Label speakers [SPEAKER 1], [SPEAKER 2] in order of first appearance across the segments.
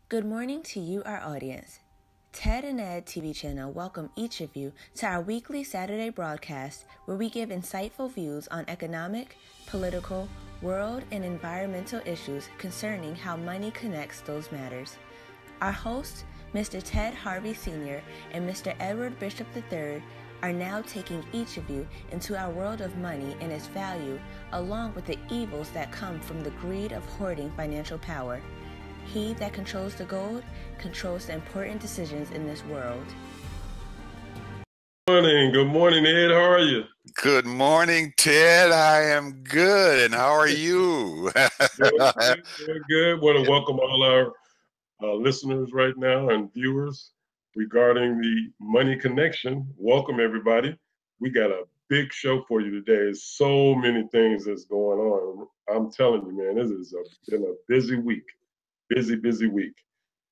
[SPEAKER 1] Good morning to you, our audience. Ted and Ed TV channel welcome each of you to our weekly Saturday broadcast where we give insightful views on economic, political, world, and environmental issues concerning how money connects those matters. Our hosts, Mr. Ted Harvey Sr. and Mr. Edward Bishop III, are now taking each of you into our world of money and its value, along with the evils that come from the greed of hoarding financial power. He that controls the gold controls the important decisions in this world.
[SPEAKER 2] Good morning, Ed. How are you?
[SPEAKER 3] Good morning, Ted. I am good. And how are you?
[SPEAKER 2] Good. Want to welcome all our listeners right now and viewers regarding the money connection. Welcome, everybody. We got a big show for you today. There's so many things that's going on. I'm telling you, man, this has been a busy week. Busy week.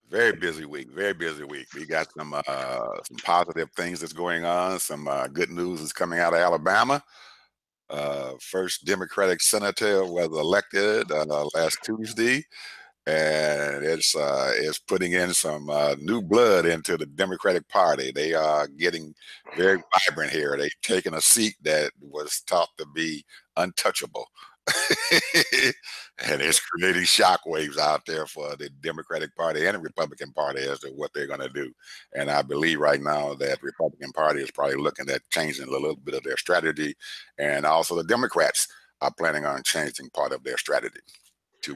[SPEAKER 3] Very busy week. Very busy week. We got some positive things that's going on. Some good news is coming out of Alabama. First Democratic senator was elected last Tuesday, and it's putting in some new blood into the Democratic Party. They are getting very vibrant here. They've taken a seat that was thought to be untouchable. And it's creating shockwaves out there for the Democratic Party and the Republican Party as to what they're going to do. And I believe right now that the Republican Party is probably looking at changing a little bit of their strategy. And also the Democrats are planning on changing part of their strategy.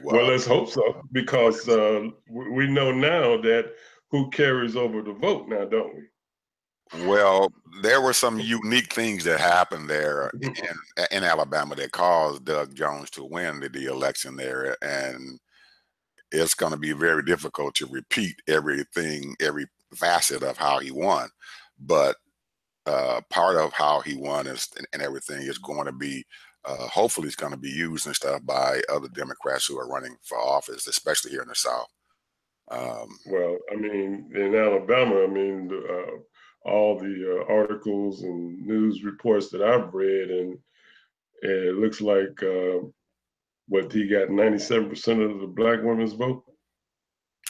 [SPEAKER 2] Well, let's hope so, because we know now that who carries over the vote now, don't we?
[SPEAKER 3] Well, there were some unique things that happened there in Alabama that caused Doug Jones to win the election there, and it's going to be very difficult to repeat everything, every facet of how he won. But part of how he won and everything is going to be, hopefully, it's going to be used and stuff by other Democrats who are running for office, especially here in the South.
[SPEAKER 2] Well, I mean, in Alabama, I mean, all the articles and news reports that I've read, and it looks like what he got 97% of the black women's vote.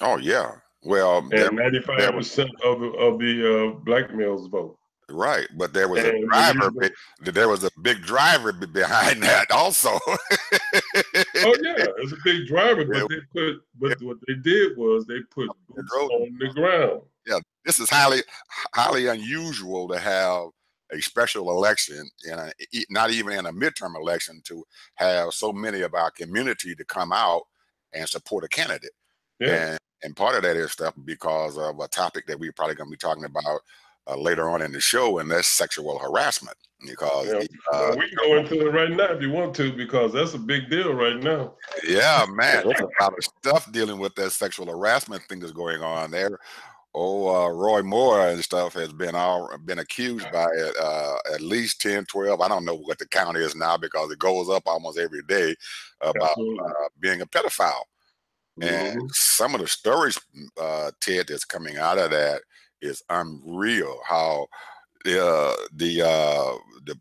[SPEAKER 3] Oh yeah, well,
[SPEAKER 2] and 95% of the black males vote.
[SPEAKER 3] Right, but there was a driver. There was a big driver behind that also.
[SPEAKER 2] Oh yeah, it's a big driver, but what they did was they put boots on the ground.
[SPEAKER 3] Yeah, this is highly unusual to have a special election, and not even in a midterm election, to have so many of our community to come out and support a candidate.
[SPEAKER 2] Yeah.
[SPEAKER 3] And part of that is stuff because of a topic that we're probably going to be talking about later on in the show, and that's sexual harassment. Because
[SPEAKER 2] we can go into it right now if you want to, because that's a big deal right now.
[SPEAKER 3] Yeah, man, there's a lot of stuff dealing with that sexual harassment thing that's going on there. Roy Moore and stuff has been accused by at least 10, 12. I don't know what the count is now because it goes up almost every day about being a pedophile. And some of the stories, Ted, that's coming out of that is unreal. How the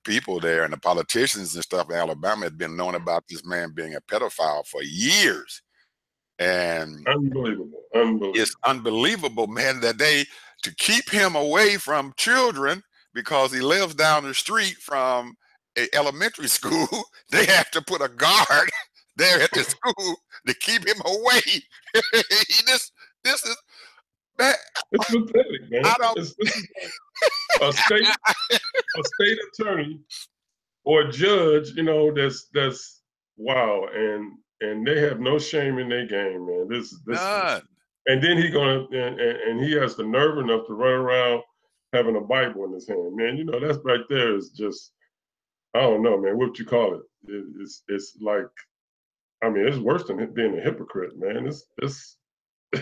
[SPEAKER 3] people there and the politicians and stuff in Alabama have been knowing about this man being a pedophile for years. And
[SPEAKER 2] unbelievable.
[SPEAKER 3] It's unbelievable, man, that to keep him away from children because he lives down the street from an elementary school, they have to put a guard there at the school to keep him away. This is man.
[SPEAKER 2] It's pathetic, man. A state attorney or a judge, that's wow, and they have no shame in their game, man. This and then he has the nerve enough to run around having a Bible in his hand, man. That's right there is just, I don't know, man. What you call it? It's like, I mean, it's worse than being a hypocrite, man. It's I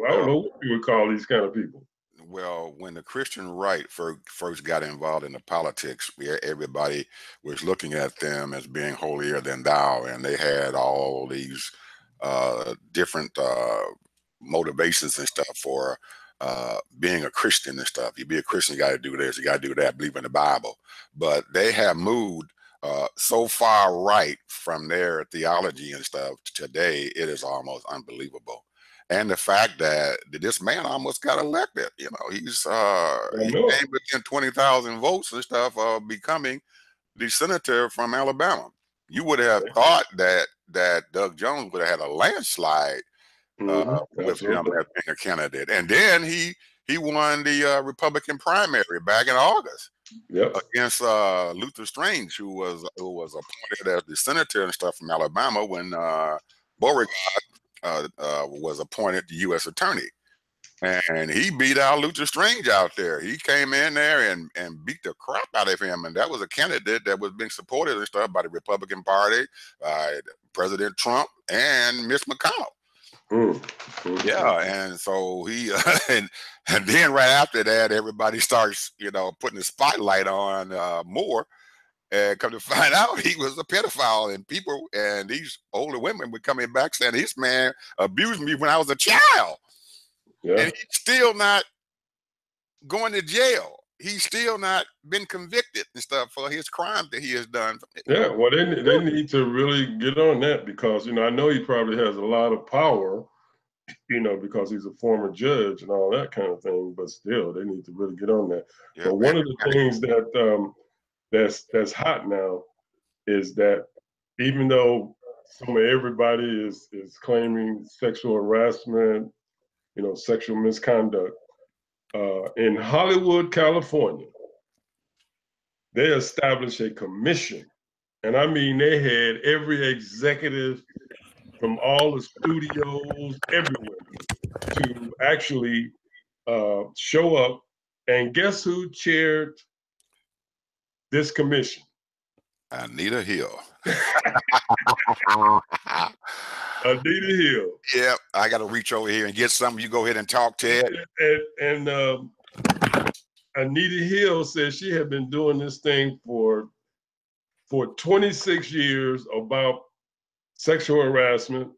[SPEAKER 2] don't know what you would call these kind of people.
[SPEAKER 3] Well, when the Christian right first got involved in the politics, everybody was looking at them as being holier than thou, and they had all these different motivations and stuff for being a Christian and stuff. You be a Christian, you got to do this, you got to do that, believe in the Bible. But they have moved so far right from their theology and stuff today, it is almost unbelievable. and the fact that this man almost got elected. You know, he came within 20,000 votes and stuff of becoming the senator from Alabama. You would have thought that Doug Jones would have had a landslide with him as being a candidate, and then he won the Republican primary back in August against Luther Strange, who was appointed as the senator and stuff from Alabama when Beauregard was appointed the U.S. attorney. And he beat out Luther Strange out there. He came in there and beat the crap out of him. And that was a candidate that was being supported and stuff by the Republican Party, President Trump, and Mitch McConnell. Yeah, and so he and then right after that, everybody starts, you know, putting the spotlight on Moore, and come to find out he was a pedophile, and these older women were coming back saying this man abused me when I was a child. Yeah. And he's still not going to jail. He's still not been convicted and stuff for his crime that he has done.
[SPEAKER 2] Yeah, well, they need to really get on that because, you know, I know he probably has a lot of power, you know, because he's a former judge and all that kind of thing. But still, they need to really get on that. Yeah, but one of the things that that's hot now is that even though everybody is claiming sexual harassment, you know, sexual misconduct, in Hollywood, California, they established a commission. And I mean, they had every executive from all the studios everywhere to actually show up. And guess who chaired this commission?
[SPEAKER 3] Anita Hill.
[SPEAKER 2] Anita Hill.
[SPEAKER 3] Yeah, I got to reach over here and get something. You go ahead and talk, Ted.
[SPEAKER 2] And Anita Hill says she had been doing this thing for 26 years about sexual harassment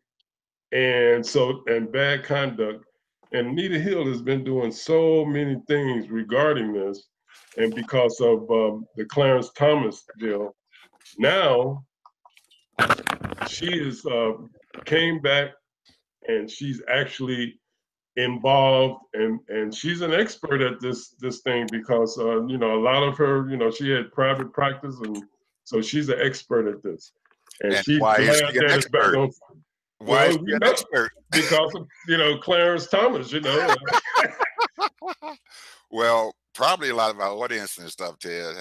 [SPEAKER 2] and bad conduct. And Anita Hill has been doing so many things regarding this, and because of the Clarence Thomas deal, now she is came back and she's actually involved and she's an expert at this thing because you know, a lot of her, you know, she had private practice, and so she's an expert at this. And she's
[SPEAKER 3] why
[SPEAKER 2] glad
[SPEAKER 3] is she an expert? Why is she an expert?
[SPEAKER 2] Because of, you know, Clarence Thomas, you know.
[SPEAKER 3] Well, probably a lot of our audience and stuff, Ted,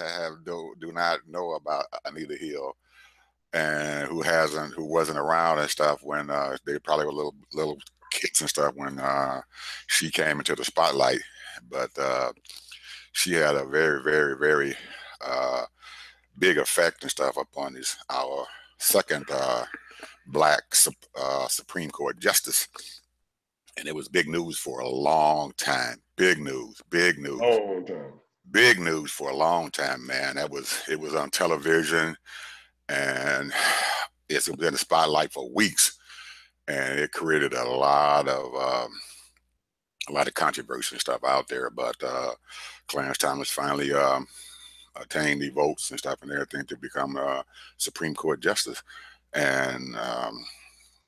[SPEAKER 3] do not know about Anita Hill, and who wasn't around and stuff when they probably were little kids and stuff when she came into the spotlight. But she had a very, very, very big effect and stuff upon our second Black Supreme Court justice. And it was big news for a long time. Big news.
[SPEAKER 2] Long time.
[SPEAKER 3] Big news for a long time, man. It was on television, and it's been in the spotlight for weeks, and it created a lot of controversy and stuff out there. But Clarence Thomas finally attained the votes and stuff and everything to become a Supreme Court justice. And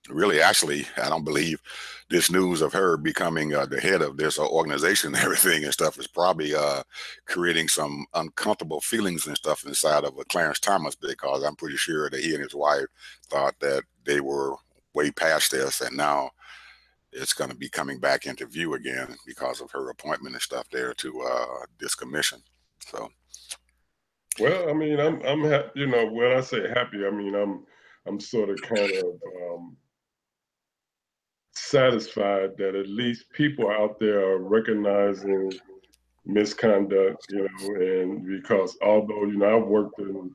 [SPEAKER 3] really, actually, I don't believe this news of her becoming the head of this organization and everything and stuff is probably creating some uncomfortable feelings and stuff inside of Clarence Thomas, because I'm pretty sure that he and his wife thought that they were way past this, and now it's going to be coming back into view again because of her appointment and stuff there to this commission. So,
[SPEAKER 2] well, I mean, I'm happy. You know, when I say happy, I mean I'm sort of kind of satisfied that at least people out there are recognizing misconduct, you know, and because although, you know, I've worked in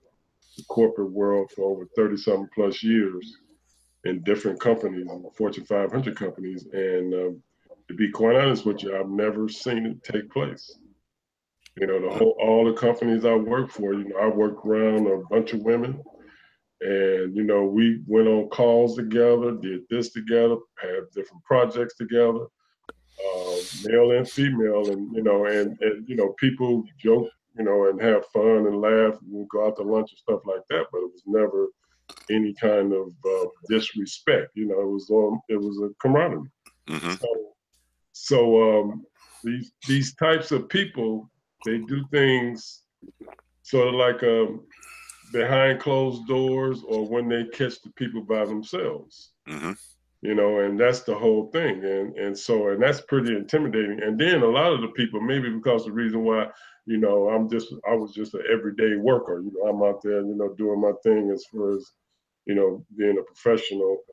[SPEAKER 2] the corporate world for over 30-something plus years in different companies, Fortune 500 companies, and to be quite honest with you, I've never seen it take place. You know, all the companies I work for, you know, I work around a bunch of women. And, you know, we went on calls together, did this together, had different projects together, male and female, and, you know, people joke, you know, and have fun and laugh, and we'll go out to lunch and stuff like that, but it was never any kind of disrespect. You know, it was a camaraderie.
[SPEAKER 3] Mm-hmm.
[SPEAKER 2] So these types of people, they do things sort of like behind closed doors, or when they catch the people by themselves.
[SPEAKER 3] Mm-hmm.
[SPEAKER 2] You know, and that's the whole thing. And that's pretty intimidating. And then a lot of the people, maybe because the reason why, you know, I was just an everyday worker. You know, I'm out there, you know, doing my thing as far as, you know, being a professional,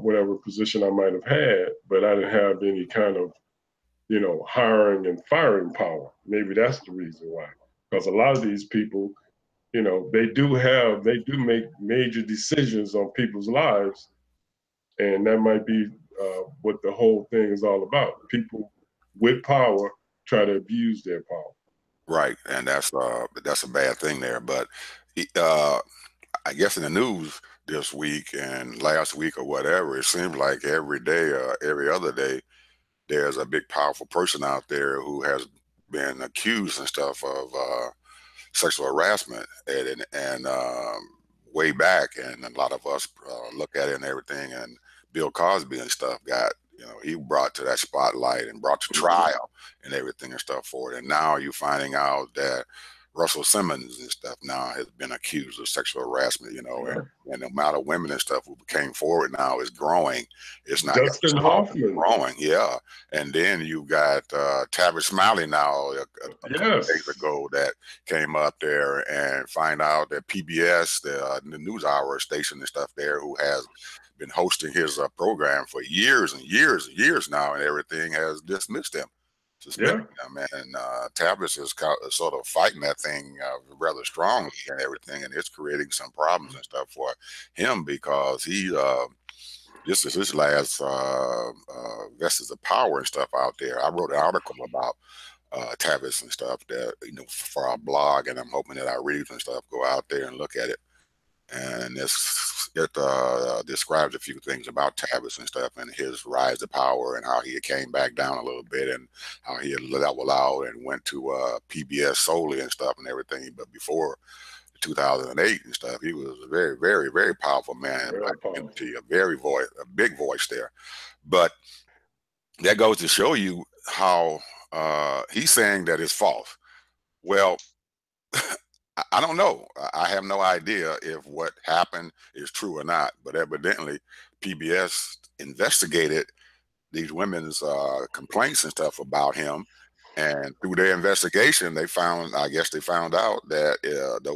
[SPEAKER 2] whatever position I might have had, but I didn't have any kind of, you know, hiring and firing power. Maybe that's the reason why. Because a lot of these people, you know, they do make major decisions on people's lives, and that might be what the whole thing is all about. People with power try to abuse their power.
[SPEAKER 3] Right, and that's a bad thing there. But I guess in the news this week and last week or whatever, it seems like every day, every other day, there's a big, powerful person out there who has been accused and stuff of sexual harassment, and way back, and a lot of us look at it and everything. And Bill Cosby and stuff got, you know, he brought to that spotlight and brought to trial and everything and stuff for it. And now you're finding out that Russell Simmons and stuff now has been accused of sexual harassment, you know, and the amount of women and stuff who came forward now is growing. It's not
[SPEAKER 2] Dustin Hoffman
[SPEAKER 3] growing, yeah. And then you got Tavis Smiley now a couple of days ago that came up there and find out that PBS, the news hour station and stuff there, who has been hosting his program for years and years and years now, and everything, has dismissed him. Suspending them, and Tavis is sort of fighting that thing rather strongly and everything, and it's creating some problems and stuff for him, because he this is his last vestige of power and stuff out there. I wrote an article about Tavis and stuff that, you know, for our blog, and I'm hoping that our readers and stuff go out there and look at it. And it describes a few things about Tavis and stuff, and his rise to power, and how he came back down a little bit, and how he had leveled out and went to PBS solely and stuff and everything. But before 2008 and stuff, he was a very, very, very powerful man, a big voice there. But that goes to show you how he's saying that it's false. Well, I don't know. I have no idea if what happened is true or not, but evidently PBS investigated these women's complaints and stuff about him, and through their investigation, they found out that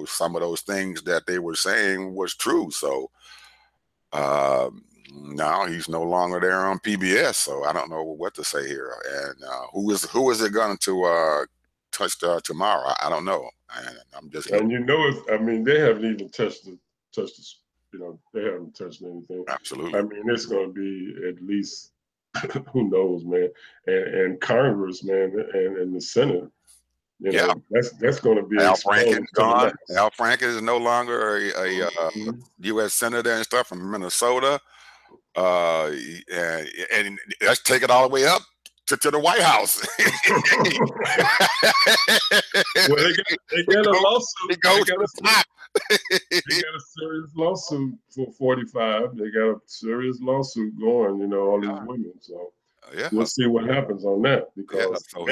[SPEAKER 3] some of those things that they were saying was true. So now he's no longer there on PBS. So I don't know what to say here. And who is it going to touch tomorrow? I don't know. And I'm just.
[SPEAKER 2] And you know, I mean, they haven't even touched the. You know, they haven't touched anything.
[SPEAKER 3] Absolutely.
[SPEAKER 2] I mean, it's going to be at least, who knows, man, and Congress, man, and the Senate. You know, that's going to be.
[SPEAKER 3] Al Franken gone. Al Franken is no longer a U.S. senator and stuff from Minnesota. And let's take it all the way up to the White House.
[SPEAKER 2] Well, they got a lawsuit. They got a serious lawsuit for 45. They got a serious lawsuit going, you know, all these women. So we'll see what happens on that. Because
[SPEAKER 3] so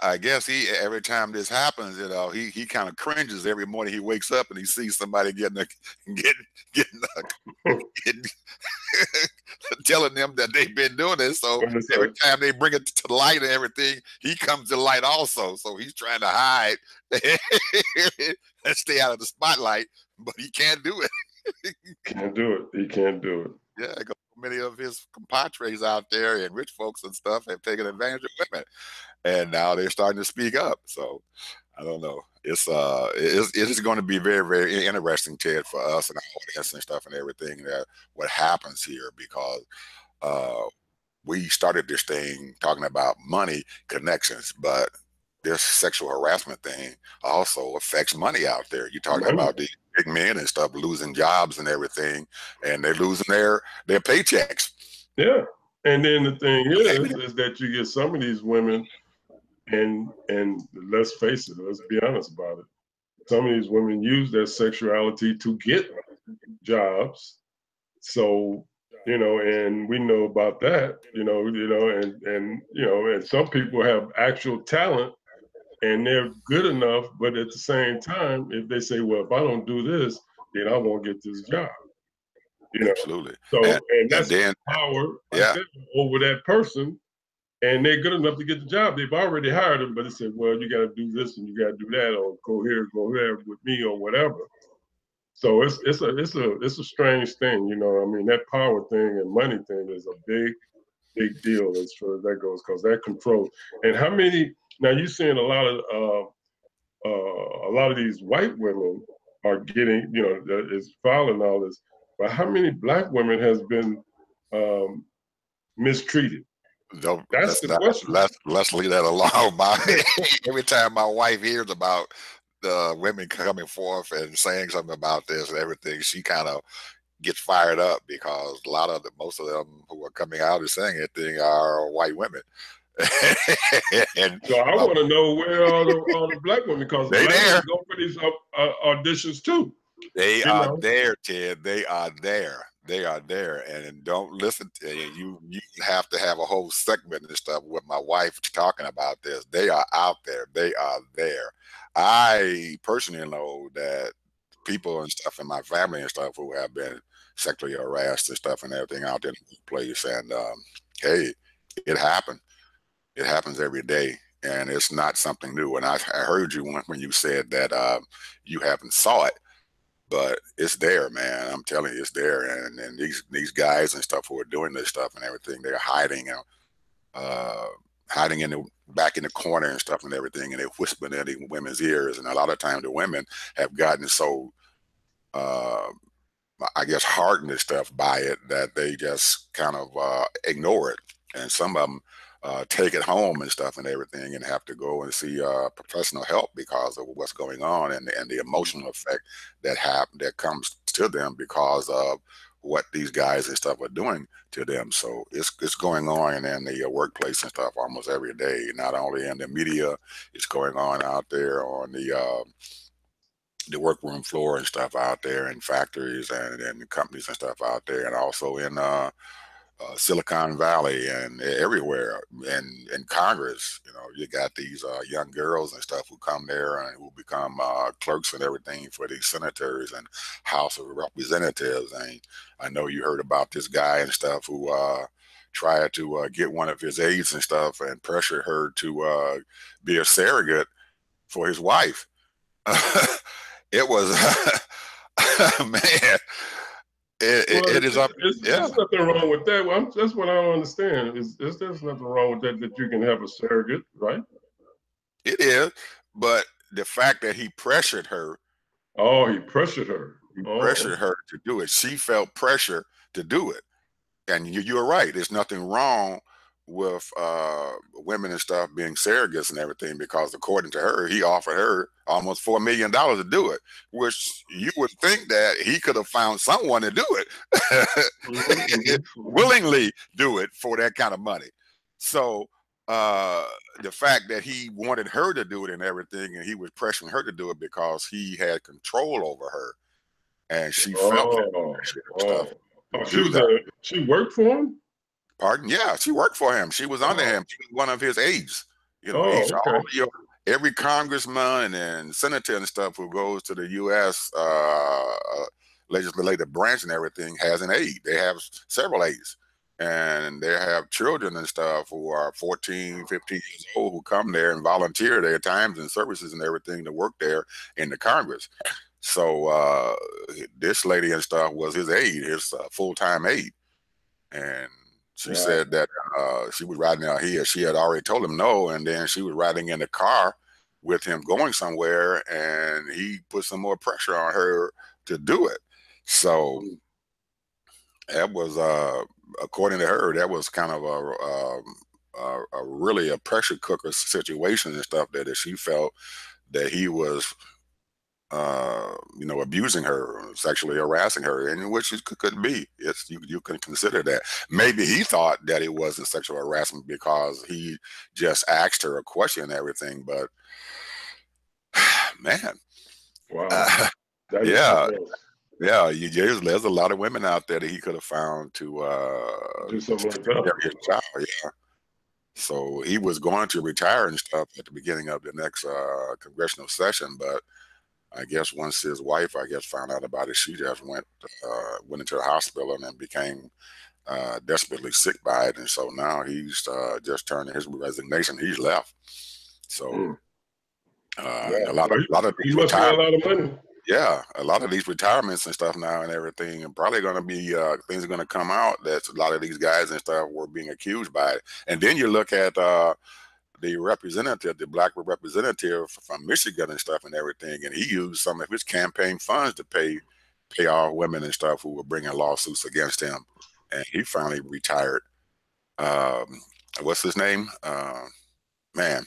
[SPEAKER 3] I guess every time this happens, you know, he kind of cringes every morning he wakes up and he sees somebody getting telling them that they've been doing this. So every time they bring it to light and everything, he comes to light also. So he's trying to hide and stay out of the spotlight, but he can't do it.
[SPEAKER 2] He can't do it.
[SPEAKER 3] Yeah, many of his compatriots out there and rich folks and stuff have taken advantage of women, and now they're starting to speak up. So I don't know. It's going to be very, very interesting, Ted, for us and our audience and stuff and everything, that what happens here, because we started this thing talking about money connections, but this sexual harassment thing also affects money out there. You're talking about these big men and stuff losing jobs and everything, and they're losing their paychecks.
[SPEAKER 2] Yeah. And then the thing is that you get some of these women, and let's face it, let's be honest about it. Some of these women use their sexuality to get jobs. So you know, and we know about that, and some people have actual talent and they're good enough, but at the same time, if they say, well, if I don't do this, then I won't get this job.
[SPEAKER 3] Absolutely.
[SPEAKER 2] So, and that's
[SPEAKER 3] then,
[SPEAKER 2] power over that person, and they're good enough to get the job. They've already hired them, but they said, well, you got to do this and you got to do that, or go here with me, or whatever. So it's a strange thing, I mean, that power thing and money thing is a big deal as far as that goes, because that controls. And how many? Now you're seeing a lot of these white women are getting, is filing all this, but how many black women has been mistreated?
[SPEAKER 3] No,
[SPEAKER 2] That's the question.
[SPEAKER 3] Let's leave that alone. Every time my wife hears about the women coming forth and saying something about this and everything, she kind of gets fired up, because most of them who are coming out and saying anything are white women.
[SPEAKER 2] And so I want to know where all the black women, because they there go for these auditions too.
[SPEAKER 3] They are there, Ted. They are there. They are there, and don't listen to you. You have to have a whole segment and stuff with my wife talking about this. They are out there. They are there. I personally know that people and stuff in my family and stuff who have been sexually harassed and stuff and everything out there in the place. And hey, it happened. It happens every day, and it's not something new. And I heard you when you said that you haven't saw it. But it's there, man. I'm telling you, it's there. And these guys and stuff who are doing this stuff and everything, they're hiding, hiding back in the corner and stuff and everything, and they're whispering in the women's ears. And a lot of times the women have gotten so, I guess, hardened and stuff by it that they just kind of ignore it. And some of them take it home and stuff and everything, and have to go and see professional help because of what's going on and the emotional effect that comes to them because of what these guys and stuff are doing to them. So it's going on in the workplace and stuff almost every day. Not only in the media, it's going on out there on the workroom floor and stuff out there in factories and companies and stuff out there, and also in Silicon Valley and everywhere, and in Congress. You got these young girls and stuff who come there and who become clerks and everything for these senators and House of Representatives. And I know you heard about this guy and stuff who tried to get one of his aides and stuff and pressure her to be a surrogate for his wife. It was, man. It is up.
[SPEAKER 2] There's nothing wrong with that. Well, that's what I don't understand. There's nothing wrong with that you can have a surrogate, right?
[SPEAKER 3] It is, but the fact that he pressured her.
[SPEAKER 2] Oh, he pressured her.
[SPEAKER 3] He pressured her to do it. She felt pressure to do it, and you're right. There's nothing wrong with women and stuff being surrogates and everything, because according to her, he offered her almost $4 million to do it, which you would think that he could have found someone to do it, willingly do it for that kind of money. So the fact that he wanted her to do it and everything, and he was pressuring her to do it because he had control over her, and she felt that stuff.
[SPEAKER 2] She worked for him?
[SPEAKER 3] Pardon? Yeah, she worked for him. She was under him. She was one of his aides. Every congressman and senator and stuff who goes to the U.S. Legislative branch and everything has an aide. They have several aides. And they have children and stuff who are 14, 15 years old who come there and volunteer their times and services and everything to work there in the Congress. So this lady and stuff was his aide, his full-time aide. And she said that she was riding out here. She had already told him no, and then she was riding in the car with him going somewhere, and he put some more pressure on her to do it. So that was, according to her, that was kind of a really a pressure cooker situation and stuff, that she felt that he was abusing her, sexually harassing her, and which it could be. You can consider that. Maybe he thought that it wasn't sexual harassment because he just asked her a question and everything, but man,
[SPEAKER 2] wow,
[SPEAKER 3] yeah, Yeah, there's a lot of women out there that he could have found to
[SPEAKER 2] do something like that.
[SPEAKER 3] His child. Yeah. So he was going to retire and stuff at the beginning of the next congressional session, but I guess once his wife, found out about it, she just went into the hospital and then became desperately sick by it, and so now he's just turned in his resignation. He's left. So a lot of
[SPEAKER 2] he must make a lot of money.
[SPEAKER 3] Yeah, a lot of these retirements and stuff now and everything, and probably going to be things are going to come out that a lot of these guys and stuff were being accused by it. And then you look at the representative, the black representative from Michigan and stuff and everything, and he used some of his campaign funds to pay off women and stuff who were bringing lawsuits against him, and he finally retired. What's his name? Man.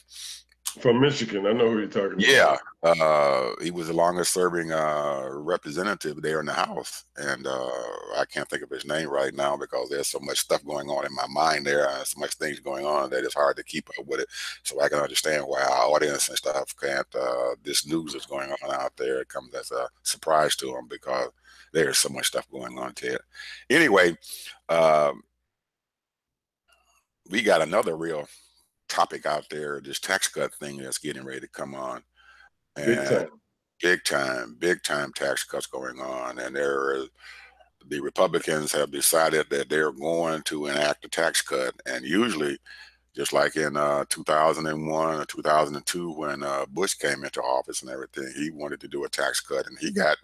[SPEAKER 2] From Michigan, I know who you're talking about.
[SPEAKER 3] Yeah, he was the longest-serving representative there in the House, and I can't think of his name right now because there's so much stuff going on in my mind there, so much things going on that it's hard to keep up with it. So I can understand why our audience and stuff can't. This news that's going on out there, it comes as a surprise to them because there's so much stuff going on, Ted. Anyway, we got another real topic out there, this tax cut thing that's getting ready to come on, and big time tax cuts going on, and the Republicans have decided that they're going to enact a tax cut. And usually, just like in 2001 or 2002 when Bush came into office and everything, he wanted to do a tax cut, and he got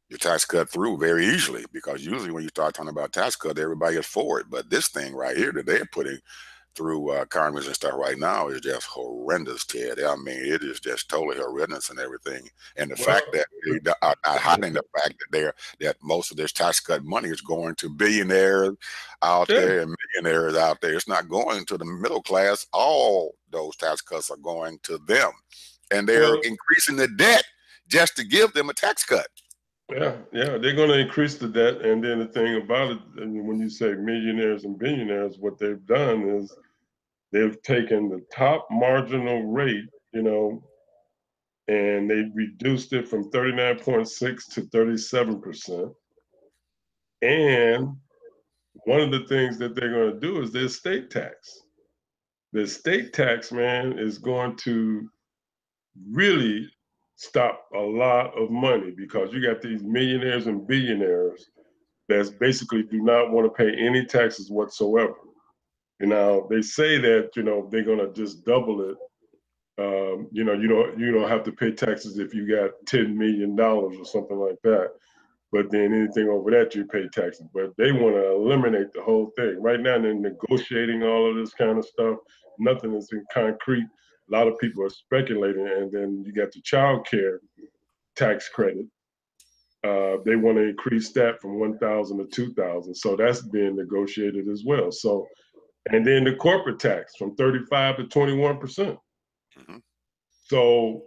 [SPEAKER 3] the tax cut through very easily, because usually when you start talking about tax cut, everybody is for it. But this thing right here that they're putting through Congress and stuff right now is just horrendous, Ted. I mean, it is just totally horrendous and everything. And the fact that they are not hiding the fact that most of this tax cut money is going to billionaires out there and millionaires out there. It's not going to the middle class. All those tax cuts are going to them, and they're increasing the debt just to give them a tax cut.
[SPEAKER 2] Yeah, they're going to increase the debt. And then the thing about it, and when you say millionaires and billionaires, what they've done is they've taken the top marginal rate, and they reduced it from 39.6 to 37%. And one of the things that they're going to do is their estate tax. The estate tax, man, is going to really stop a lot of money, because you got these millionaires and billionaires that basically do not want to pay any taxes whatsoever. They say that, they're going to just double it. You don't have to pay taxes if you got $10 million or something like that. But then anything over that, you pay taxes. But they want to eliminate the whole thing. Right now, they're negotiating all of this kind of stuff. Nothing is in concrete. A lot of people are speculating. And then you got the child care tax credit. They want to increase that from 1,000 to 2,000. So that's being negotiated as well. So, and then the corporate tax from 35 to 21%. Mm-hmm. So,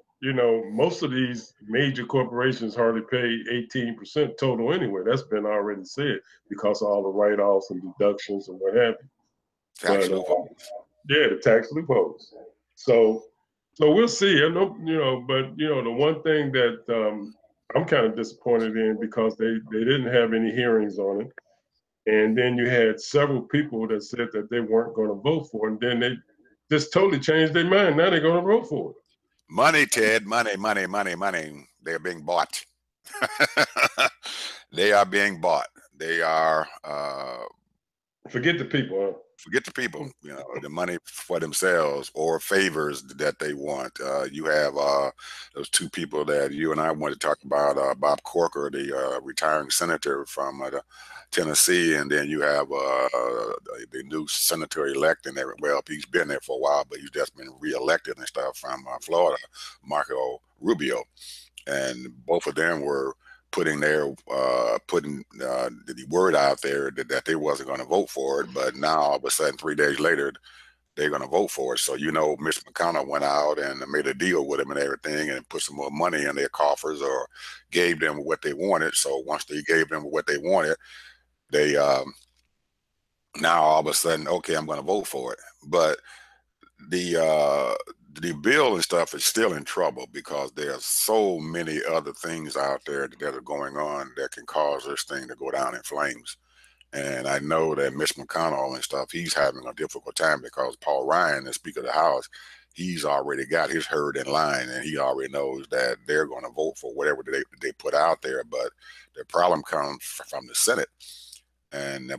[SPEAKER 2] most of these major corporations hardly pay 18% total anyway. That's been already said because of all the write-offs and deductions and what have you.
[SPEAKER 3] Tax loopholes.
[SPEAKER 2] The tax loopholes. So we'll see. I know, but the one thing that I'm kind of disappointed in, because they didn't have any hearings on it. And then you had several people that said that they weren't going to vote for it. And then they just totally changed their mind. Now they're going to vote for it.
[SPEAKER 3] Money, Ted, money. They're being bought. They are being bought. They are.
[SPEAKER 2] Forget the people, huh?
[SPEAKER 3] Forget the people, the money for themselves or favors that they want. You have those two people that you and I want to talk about, Bob Corker, the retiring senator from Tennessee, and then you have the new senator-elect, and well, he's been there for a while, but he's just been reelected and stuff, from Florida, Marco Rubio. And both of them were putting the word out there that they wasn't going to vote for it, but now all of a sudden 3 days later they're going to vote for it. So Mitch McConnell went out and made a deal with them and everything, and put some more money in their coffers, or gave them what they wanted. So once they gave them what they wanted, they now all of a sudden, okay, I'm going to vote for it. But the the bill and stuff is still in trouble because there are so many other things out there that are going on that can cause this thing to go down in flames. And I know that Mitch McConnell and stuff, he's having a difficult time because Paul Ryan, the Speaker of the House, he's already got his herd in line, and he already knows that they're going to vote for whatever they put out there. But the problem comes from the Senate. And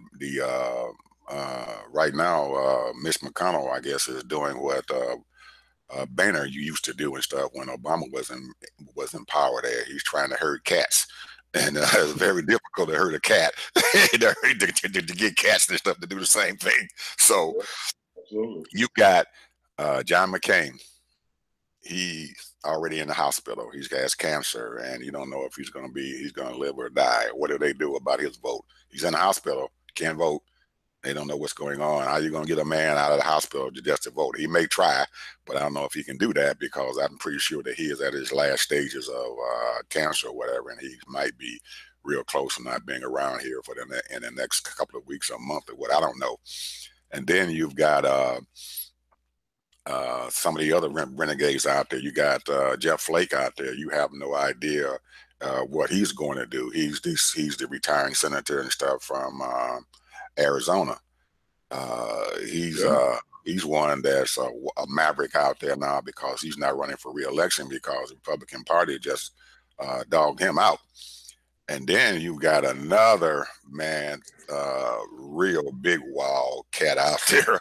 [SPEAKER 3] right now, Mitch McConnell, I guess, is doing what Boehner used to do and stuff when Obama was in power there. He's trying to herd cats. And it's very difficult to herd a cat to get cats and stuff to do the same thing. So you got John McCain. He's already in the hospital. He's got cancer, and you don't know if he's going to live or die. What do they do about his vote? He's in the hospital, can't vote. They don't know what's going on. How are you going to get a man out of the hospital just to vote? He may try, but I don't know if he can do that because I'm pretty sure that he is at his last stages of cancer or whatever, and he might be real close to not being around here in the next couple of weeks or month or what. I don't know. And then you've got some of the other renegades out there. You got Jeff Flake out there. You have no idea what he's going to do. He's the retiring senator and stuff from Arizona. He's one that's a maverick out there now because he's not running for re-election because the Republican Party just dogged him out. And then you've got another man, real big wild cat out there.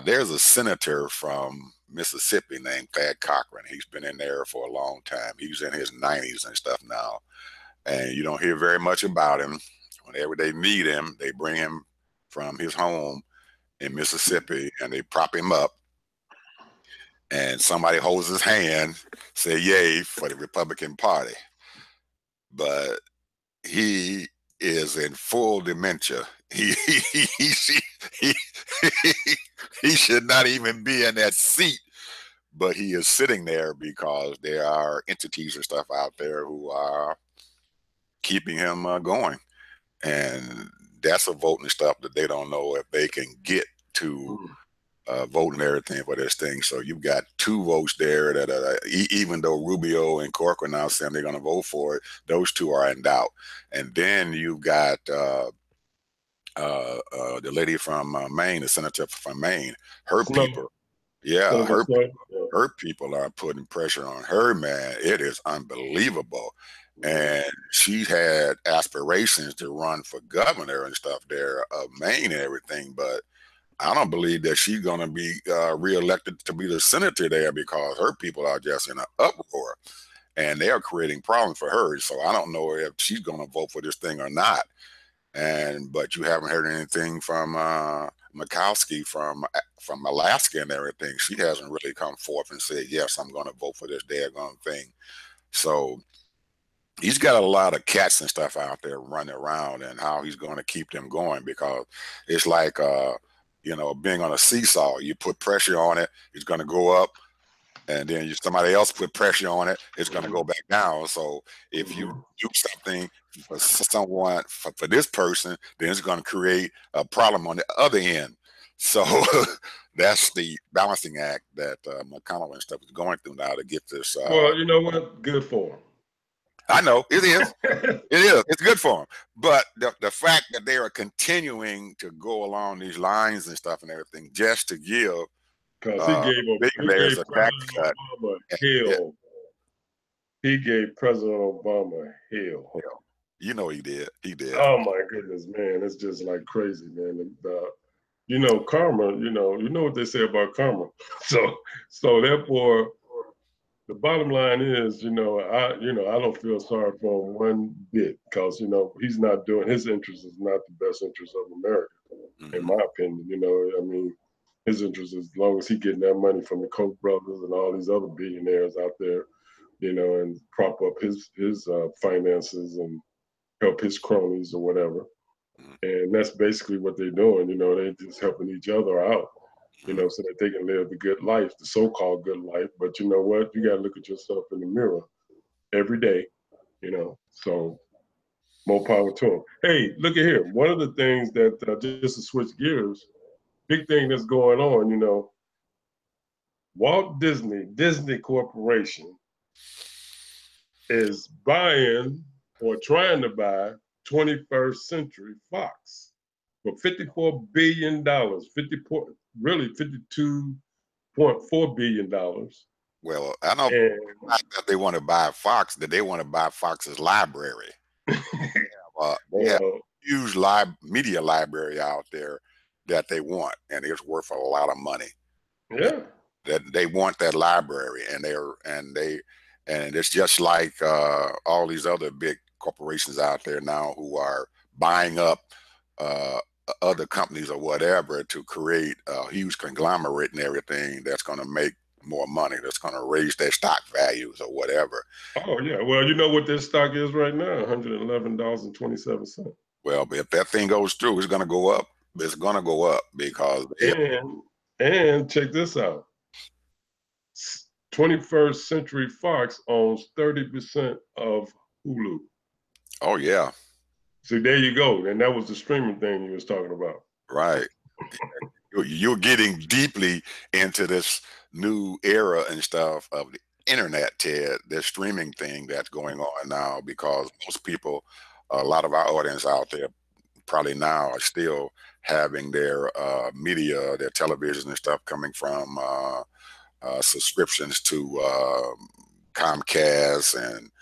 [SPEAKER 3] There's a senator from Mississippi named Thad Cochran. He's been in there for a long time. He's in his 90s and stuff now. And you don't hear very much about him. Whenever they meet him, they bring him from his home in Mississippi and they prop him up. And somebody holds his hand, say yay for the Republican Party. But he is in full dementia. He should not even be in that seat, but he is sitting there because there are entities and stuff out there who are keeping him going. And that's a voting stuff that they don't know if they can get to vote and everything for this thing. So you've got 2 votes there that even though Rubio and Corcoran now saying they're going to vote for it, those 2 are in doubt. And then you've got the lady from Maine, the senator from Maine, her people. Yeah, her people are putting pressure on her, man. It is unbelievable. And she had aspirations to run for governor and stuff there of Maine and everything, but I don't believe that she's going to be reelected to be the senator there because her people are just in an uproar and they are creating problems for her. So I don't know if she's going to vote for this thing or not. But you haven't heard anything from Murkowski from Alaska and everything. She hasn't really come forth and said, yes, I'm going to vote for this daggone thing. So he's got a lot of cats and stuff out there running around, and how he's going to keep them going, because it's like, being on a seesaw. You put pressure on it, it's going to go up, and then somebody else put pressure on it, it's going to go back down. So if you do something for someone, for this person, then it's going to create a problem on the other end. So that's the balancing act that McConnell and stuff is going through now to get this.
[SPEAKER 2] Well, you know what? Good for him.
[SPEAKER 3] I know it is. It is. It's good for them. But the fact that they are continuing to go along these lines and stuff and everything just to give,
[SPEAKER 2] because he gave President Obama hell. He gave President Obama hell.
[SPEAKER 3] You know he did. He did.
[SPEAKER 2] Oh my goodness, man! It's just like crazy, man. Karma. You know what they say about karma. So therefore, the bottom line is, I don't feel sorry for him one bit, because he's not doing, his interest is not the best interest of America, in my opinion. His interest is, as long as he getting that money from the Koch brothers and all these other billionaires out there, and prop up his finances and help his cronies or whatever. And that's basically what they're doing. They're just helping each other out, so that they can live the good life, the so-called good life. But you know what? You got to look at yourself in the mirror every day, so more power to them. Hey, look at here. One of the things that, just to switch gears, big thing that's going on, Walt Disney Corporation, is buying or trying to buy 21st Century Fox for $54 billion, really $52.4 billion.
[SPEAKER 3] Well, I don't know that they want to buy Fox, that they want to buy Fox's library. They have a huge media library out there that they want, and it's worth a lot of money.
[SPEAKER 2] Yeah.
[SPEAKER 3] That they want that library, and it's just like all these other big corporations out there now who are buying up other companies or whatever to create a huge conglomerate and everything that's going to make more money, that's going to raise their stock values or whatever.
[SPEAKER 2] Oh yeah, well, you know what this stock is right now, $111.27.
[SPEAKER 3] Well, but if that thing goes through, it's going to go up. It's going to go up because
[SPEAKER 2] and check this out. 21st Century Fox owns 30% of Hulu.
[SPEAKER 3] Oh yeah.
[SPEAKER 2] So there you go. And that was the streaming thing you was talking about.
[SPEAKER 3] Right. You're getting deeply into this new era and stuff of the internet, Ted, this streaming thing that's going on now, because most people, a lot of our audience out there probably now are still having their media, their television and stuff coming from subscriptions to Comcast and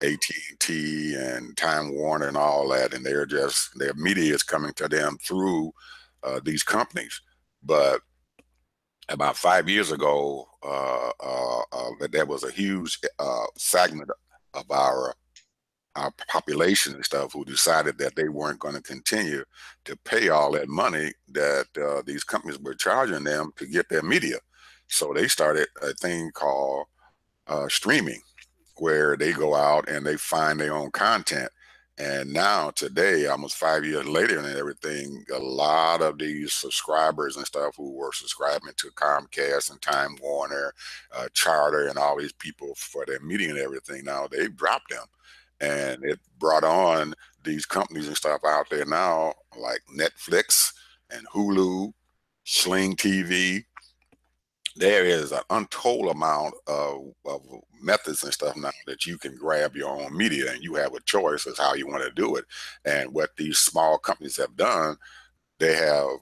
[SPEAKER 3] AT&T and Time Warner and all that, and their media is coming to them through these companies. But about 5 years ago, there was a huge segment of our population and stuff who decided that they weren't going to continue to pay all that money that these companies were charging them to get their media. So they started a thing called streaming, where they go out and they find their own content. And now today, almost 5 years later and everything, a lot of these subscribers and stuff who were subscribing to Comcast and Time Warner, Charter, and all these people for their media and everything, now they've dropped them. And it brought on these companies and stuff out there now, like Netflix and Hulu, Sling TV. There is an untold amount of methods and stuff now that you can grab your own media, and you have a choice as how you want to do it. And what these small companies have done, they have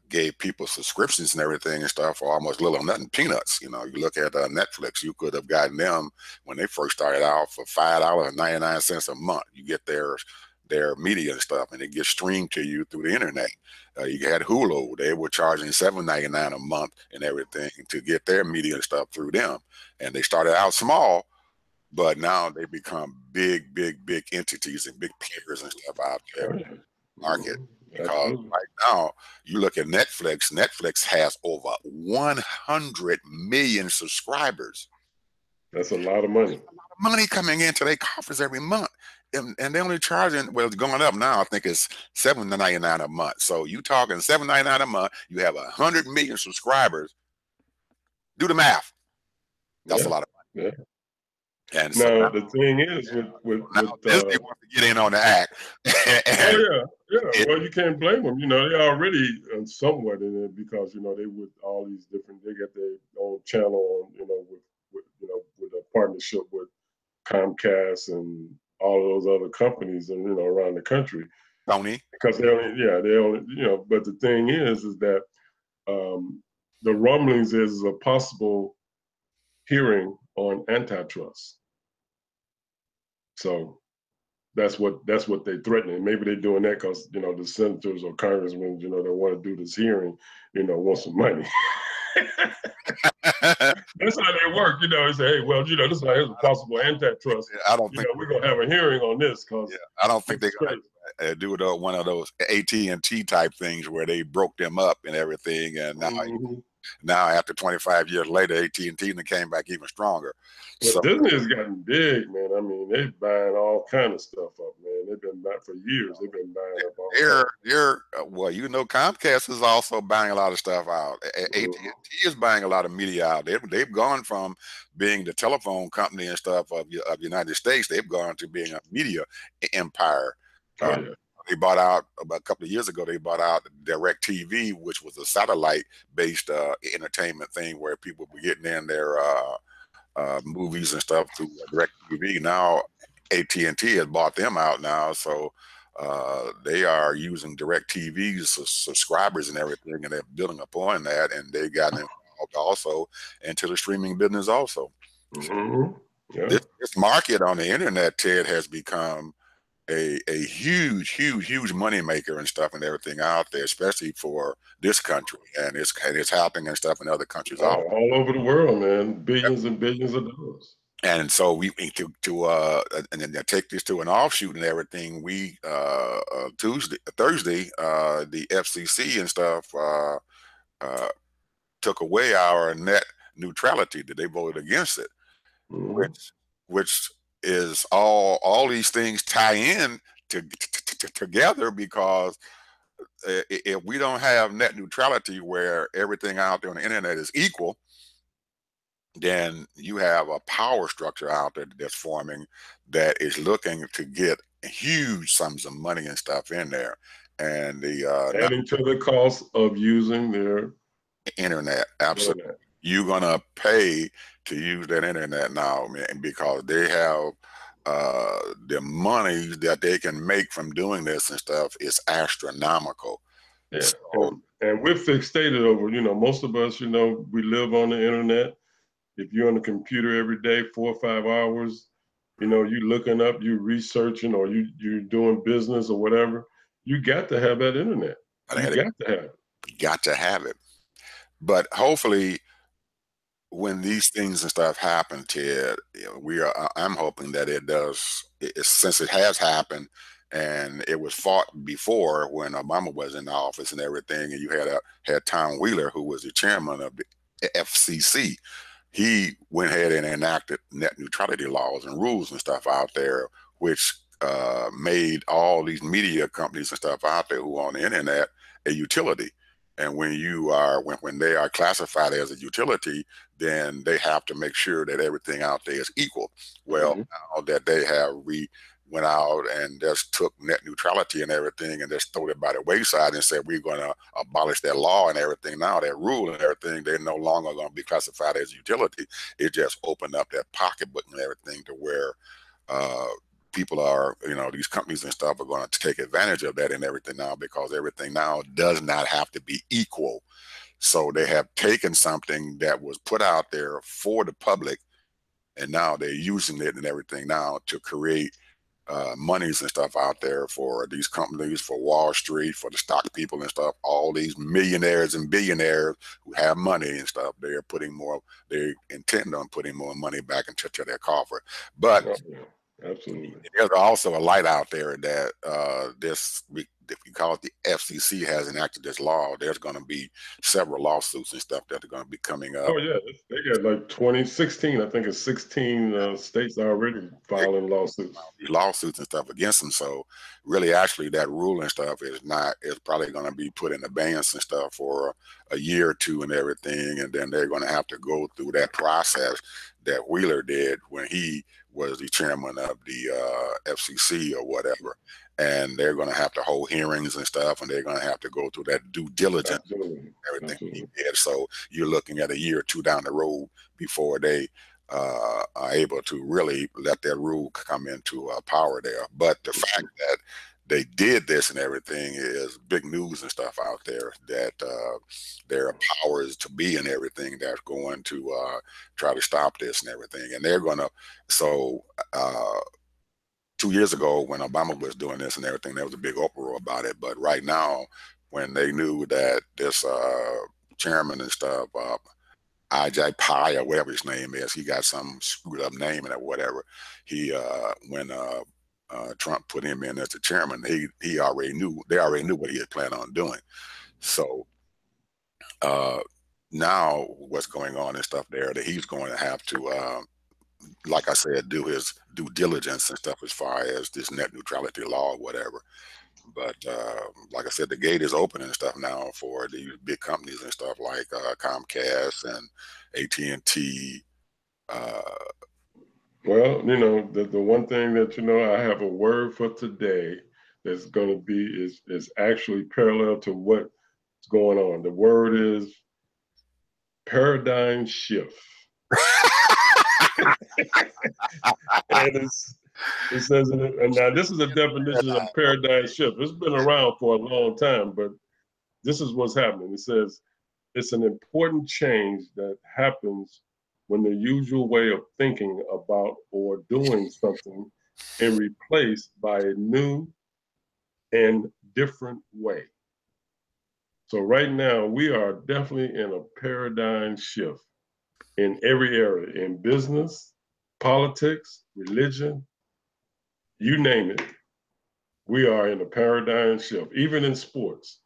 [SPEAKER 3] gave people subscriptions and everything and stuff for almost little or nothing, peanuts. You know, you look at Netflix, you could have gotten them when they first started out for $5.99 a month. You get their media and stuff, and it gets streamed to you through the internet. You had Hulu; they were charging $7.99 a month and everything to get their media and stuff through them. And they started out small, but now they become big entities and big players and stuff out there in the market. Because right now, you look at Netflix. Netflix has over 100 million subscribers.
[SPEAKER 2] That's a lot of money.
[SPEAKER 3] A lot of money coming into their coffers every month. And they're only charging, well, it's going up now. I think it's $7.99 a month. So you talking $7.99 a month. You have 100 million subscribers. Do the math. That's a lot of money.
[SPEAKER 2] Yeah.
[SPEAKER 3] And
[SPEAKER 2] now, so the thing is, with
[SPEAKER 3] Disney wants to get in on the act.
[SPEAKER 2] Yeah. Well, you can't blame them. You know, they're already somewhat in it because, you know, they with all these different, they got their own channel on, you know, with a partnership with Comcast and all of those other companies and, you know, around the country.
[SPEAKER 3] Tony.
[SPEAKER 2] Because they only, you know, but the thing is that the rumblings is a possible hearing on antitrust. So that's what they're threatening. Maybe they're doing that because, you know, the senators or congressmen, you know, that want to do this hearing, you know, want some money. That's how they work, you know. They say, hey, well, you know, this is a possible antitrust.
[SPEAKER 3] I don't think
[SPEAKER 2] we're gonna have a hearing on this because
[SPEAKER 3] I don't think they're gonna do one of those AT&T type things where they broke them up and everything, and now after 25 years later, AT&T came back even stronger.
[SPEAKER 2] But so Disney has gotten big, man. I mean, they're buying all kind of stuff up, man. They've been buying for years. They've been buying up all.
[SPEAKER 3] Well, you know, Comcast is also buying a lot of stuff out. AT&T is buying a lot of media out. They've gone from being the telephone company and stuff of the United States. They've gone to being a media empire. They bought out about a couple of years ago. They bought out DirecTV, which was a satellite-based entertainment thing where people were getting in their movies and stuff through DirecTV. Now AT&T has bought them out now, so they are using DirecTV's subscribers and everything, and they're building upon that, and they got involved also into the streaming business also.
[SPEAKER 2] Mm-hmm. Yeah.
[SPEAKER 3] This market on the internet, Ted, has become a huge money maker and stuff and everything out there, especially for this country, and it's happening and stuff in other countries
[SPEAKER 2] all over the world, man. Billions and billions of dollars.
[SPEAKER 3] And so we and then take this to an offshoot and everything. We Thursday, the FCC and stuff took away our net neutrality. That they voted against it, which is all these things tie in together, because if we don't have net neutrality where everything out there on the internet is equal, then you have a power structure out there that's forming that is looking to get huge sums of money and stuff in there, and
[SPEAKER 2] adding to the cost of using their
[SPEAKER 3] internet. Absolutely. You're gonna pay to use that internet now, man, because they have the money that they can make from doing this and stuff is astronomical.
[SPEAKER 2] Yeah. So, and we're fixated over, most of us, we live on the internet. If you're on the computer every day, 4 or 5 hours, you're looking up, you're researching, or you're doing business or whatever, you got to have that internet. You
[SPEAKER 3] got to have it. But hopefully, when these things and stuff happen, Ted, I'm hoping that it does, since it has happened, and it was fought before when Obama was in office and everything, and you had Tom Wheeler, who was the chairman of the FCC. He went ahead and enacted net neutrality laws and rules and stuff out there, which made all these media companies and stuff out there who are on the internet a utility. And when they are classified as a utility, then they have to make sure that everything out there is equal. Well, now that they have went out and just took net neutrality and everything and just threw it by the wayside and said, we're going to abolish that law and everything now, that rule and everything, they're no longer going to be classified as utility. It just opened up that pocketbook and everything to where people are, these companies and stuff are going to take advantage of that and everything now, because everything now does not have to be equal. So they have taken something that was put out there for the public, and now they're using it and everything now to create monies and stuff out there for these companies, for Wall Street, for the stock people and stuff. All these millionaires and billionaires who have money and stuff, they intend on putting more money back into their coffer. But
[SPEAKER 2] absolutely,
[SPEAKER 3] there's also a light out there that if you call it the FCC has enacted this law, there's going to be several lawsuits and stuff that are going to be coming up.
[SPEAKER 2] Oh yeah, they got like 2016. I think it's 16 states already filing lawsuits.
[SPEAKER 3] Lawsuits and stuff against them. So really, actually, that rule and stuff is probably going to be put in abeyance and stuff for a year or two and everything, and then they're going to have to go through that process that Wheeler did when he was the chairman of the FCC or whatever. And they're going to have to hold hearings and stuff, and they're going to have to go through that due diligence and everything he did. So you're looking at a year or two down the road before they are able to really let that rule come into power there. But the fact that they did this and everything is big news and stuff out there, that there are powers to be and everything that's going to try to stop this and everything. And they're going to, 2 years ago when Obama was doing this and everything, there was a big uproar about it. But right now, when they knew that this chairman and stuff, Ajay Pai or whatever his name is, he got some screwed up name and whatever. When Trump put him in as the chairman, they already knew what he had planned on doing. So now what's going on and stuff there, that he's going to have to, like I said, do his due diligence and stuff as far as this net neutrality law or whatever. But like I said, the gate is open and stuff now for these big companies and stuff like Comcast and AT&T.
[SPEAKER 2] Well, the one thing that, I have a word for today that's going to be is actually parallel to what's going on. The word is paradigm shift. And it says, and now this is a definition of paradigm shift. It's been around for a long time, but this is what's happening. It says it's an important change that happens when the usual way of thinking about or doing something is replaced by a new and different way. So right now we are definitely in a paradigm shift in every area, in business, politics, religion, you name it. We are in a paradigm shift, even in sports.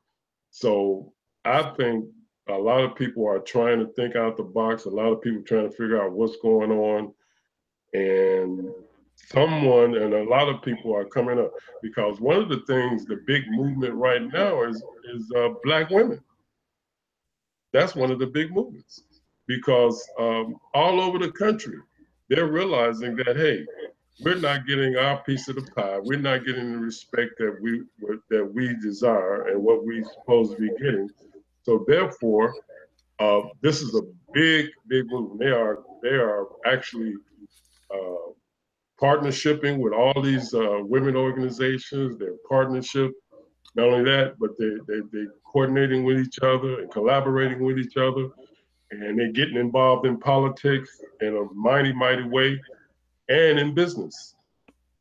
[SPEAKER 2] So I think a lot of people are trying to think out the box. A lot of people trying to figure out what's going on. And a lot of people are coming up, because one of the things, the big movement right now is Black women. That's one of the big movements, because all over the country, they're realizing that, hey, we're not getting our piece of the pie. We're not getting the respect that we desire and what we're supposed to be getting. So therefore, this is a big movement. They are actually partnershiping with all these women organizations. They're partnership. Not only that, but they're coordinating with each other and collaborating with each other, and they're getting involved in politics in a mighty way, and in business.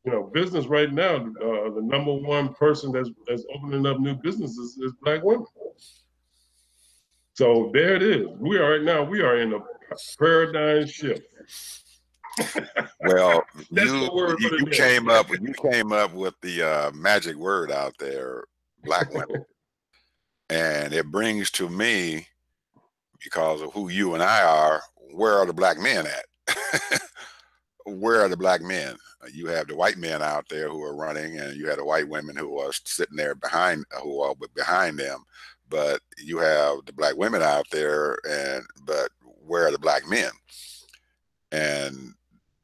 [SPEAKER 2] You know, business right now, the number one person that's opening up new businesses is Black women. So there it is. We are in a paradigm shift.
[SPEAKER 3] Well, you came up with the magic word out there, Black women, and it brings to me, because of who you and I are, where are the Black men at? Where are the Black men? You have the white men out there who are running, and you have the white women who are sitting there behind them. But you have the Black women out there, but where are the Black men? And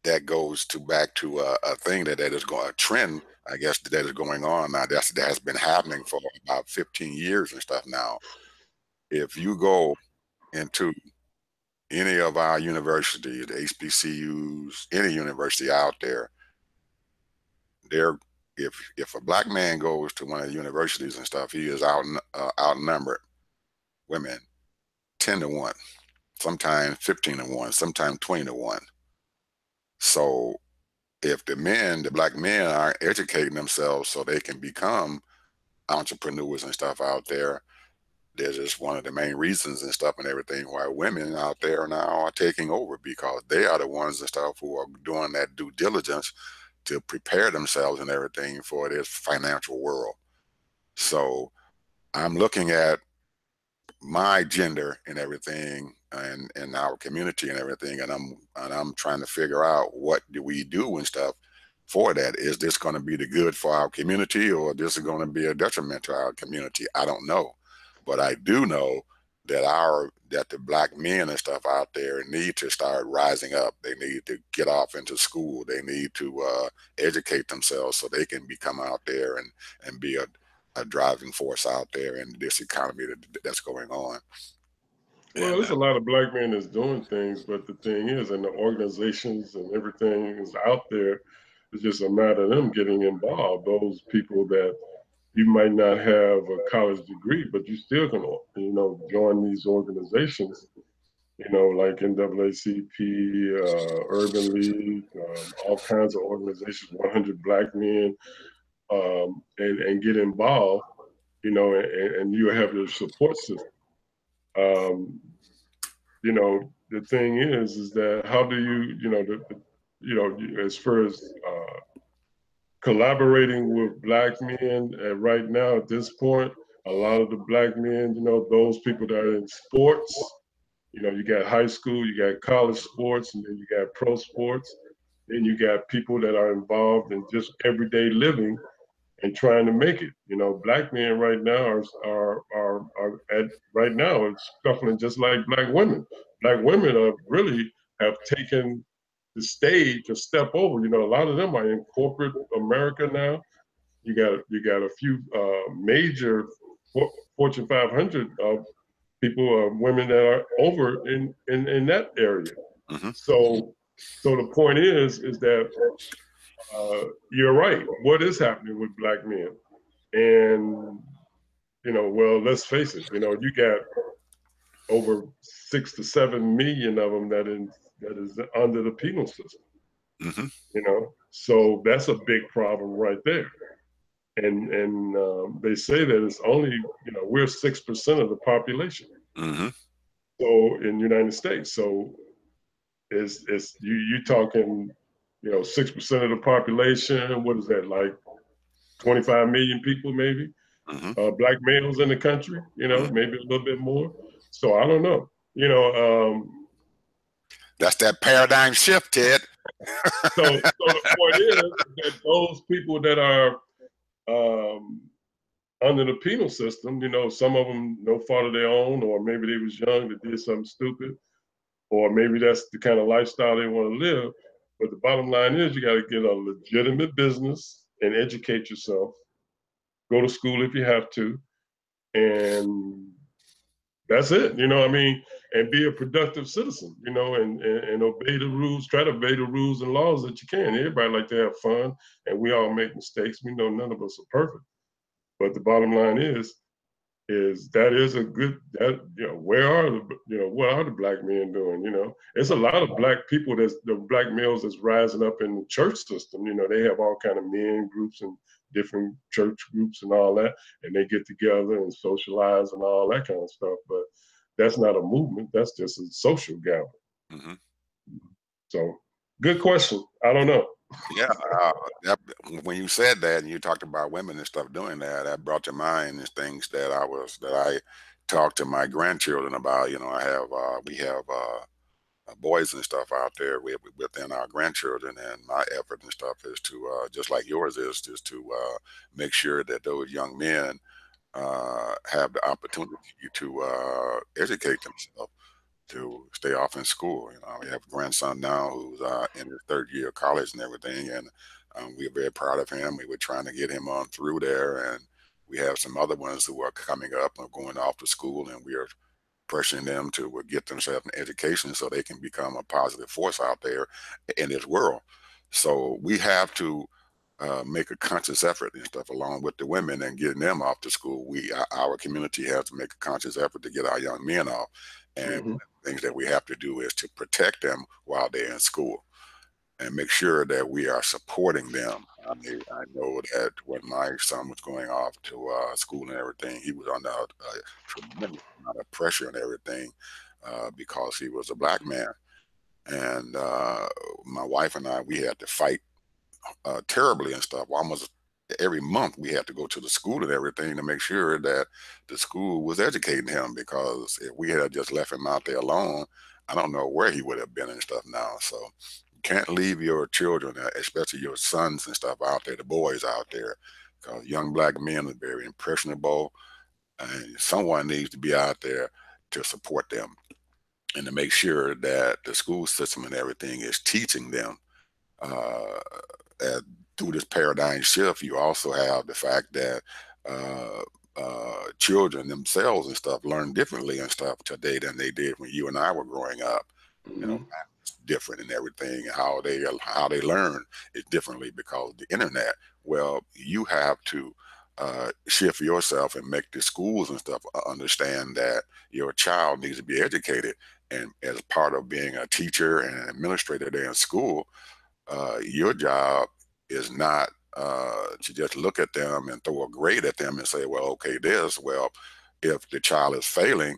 [SPEAKER 3] that goes back to a thing that is going, a trend, I guess, that is going on now. That has been happening for about 15 years and stuff now. If you go into any of our universities, the HBCUs, any university out there, if a Black man goes to one of the universities and stuff, he is outnumbered women 10-1, sometimes 15-1, sometimes 20-1. So if the Black men aren't educating themselves so they can become entrepreneurs and stuff out there, there's just one of the main reasons and stuff and everything why women out there now are taking over, because they are the ones and stuff who are doing that due diligence to prepare themselves and everything for this financial world. So I'm looking at my gender and everything, and our community and everything, and I'm trying to figure out what do we do and stuff for that. Is this going to be the good for our community, or this is going to be a detriment to our community? I don't know, but I do know that the Black men and stuff out there need to start rising up. They need to get off into school. They need to educate themselves so they can become out there and be a driving force out there in this economy that's going on.
[SPEAKER 2] Well, there's a lot of Black men that's doing things, but the thing is, and the organizations and everything is out there. It's just a matter of them getting involved. Those people that you might not have a college degree, but you still can, join these organizations, like NAACP, Urban League, all kinds of organizations, 100 Black men, and get involved, and you have your support system. The thing is that how do you, as far as collaborating with Black men, right now at this point, a lot of the Black men, those people that are in sports, you got high school, you got college sports, and then you got pro sports. Then you got people that are involved in just everyday living and trying to make it. Black men right now are scuffling just like Black women. Black women have taken the stage a step over. A lot of them are in corporate America now, You got a few major Fortune 500 people, women that are over in that area.
[SPEAKER 3] Mm-hmm.
[SPEAKER 2] So the point is that you're right. What is happening with black men? And well, let's face it. You got over 6 to 7 million of them that is under the penal system.
[SPEAKER 3] Mm-hmm.
[SPEAKER 2] So that's a big problem right there. And they say that it's only we're 6% of the population.
[SPEAKER 3] Mm-hmm.
[SPEAKER 2] So in the United States, so it's you talking 6% of the population. What is that, like 25 million people maybe?
[SPEAKER 3] Mm-hmm.
[SPEAKER 2] Black males in the country,
[SPEAKER 3] Mm-hmm.
[SPEAKER 2] maybe a little bit more. So I don't know.
[SPEAKER 3] That's that paradigm shift, Ted.
[SPEAKER 2] So the point is that those people that are under the penal system, some of them no fault of their own, or maybe they was young that did something stupid, or maybe that's the kind of lifestyle they want to live. But the bottom line is you got to get a legitimate business and educate yourself. Go to school if you have to, and that's it. And be a productive citizen. And obey the rules. Try to obey the rules and laws that you can. Everybody like to have fun, and we all make mistakes. We know none of us are perfect. But the bottom line is that is a good that where are the what are the black men doing? It's a lot of black people that's the black males that's rising up in the church system. They have all kind of men groups and different church groups and all that, and they get together and socialize and all that kind of stuff. But that's not a movement. That's just a social gathering.
[SPEAKER 3] Mm-hmm.
[SPEAKER 2] So good question. I don't know.
[SPEAKER 3] Yeah, when you said that and you talked about women and stuff doing that, that brought to mind is things that I talk to my grandchildren about. We have boys and stuff out there within our grandchildren, and my effort and stuff is to just like yours is just to make sure that those young men have the opportunity to educate themselves, to stay off in school. We have a grandson now who's in his third year of college and everything, and we're very proud of him. We were trying to get him on through there, and we have some other ones who are coming up and going off to school, and we are pressuring them to get themselves an education so they can become a positive force out there in this world. So we have to make a conscious effort and stuff along with the women and getting them off to school. Our community has to make a conscious effort to get our young men off. And things that we have to do is to protect them while they're in school and make sure that we are supporting them. I know that when my son was going off to school and everything, he was under a tremendous amount of pressure and everything because he was a black man. And my wife and I, we had to fight terribly and stuff. Almost every month we had to go to the school and everything to make sure that the school was educating him, because if we had just left him out there alone, I don't know where he would have been and stuff now. So you can't leave your children, especially your sons and stuff out there, the boys out there, because young black men are very impressionable, and someone needs to be out there to support them and to make sure that the school system and everything is teaching them. Through this paradigm shift, you also have the fact that children themselves and stuff learn differently and stuff today than they did when you and I were growing up. It's different and everything. How they learn is differently because of the internet. Well, you have to shift yourself and make the schools and stuff understand that your child needs to be educated. And as part of being a teacher and an administrator there in school, your job is not to just look at them and throw a grade at them and say, well, okay, if the child is failing,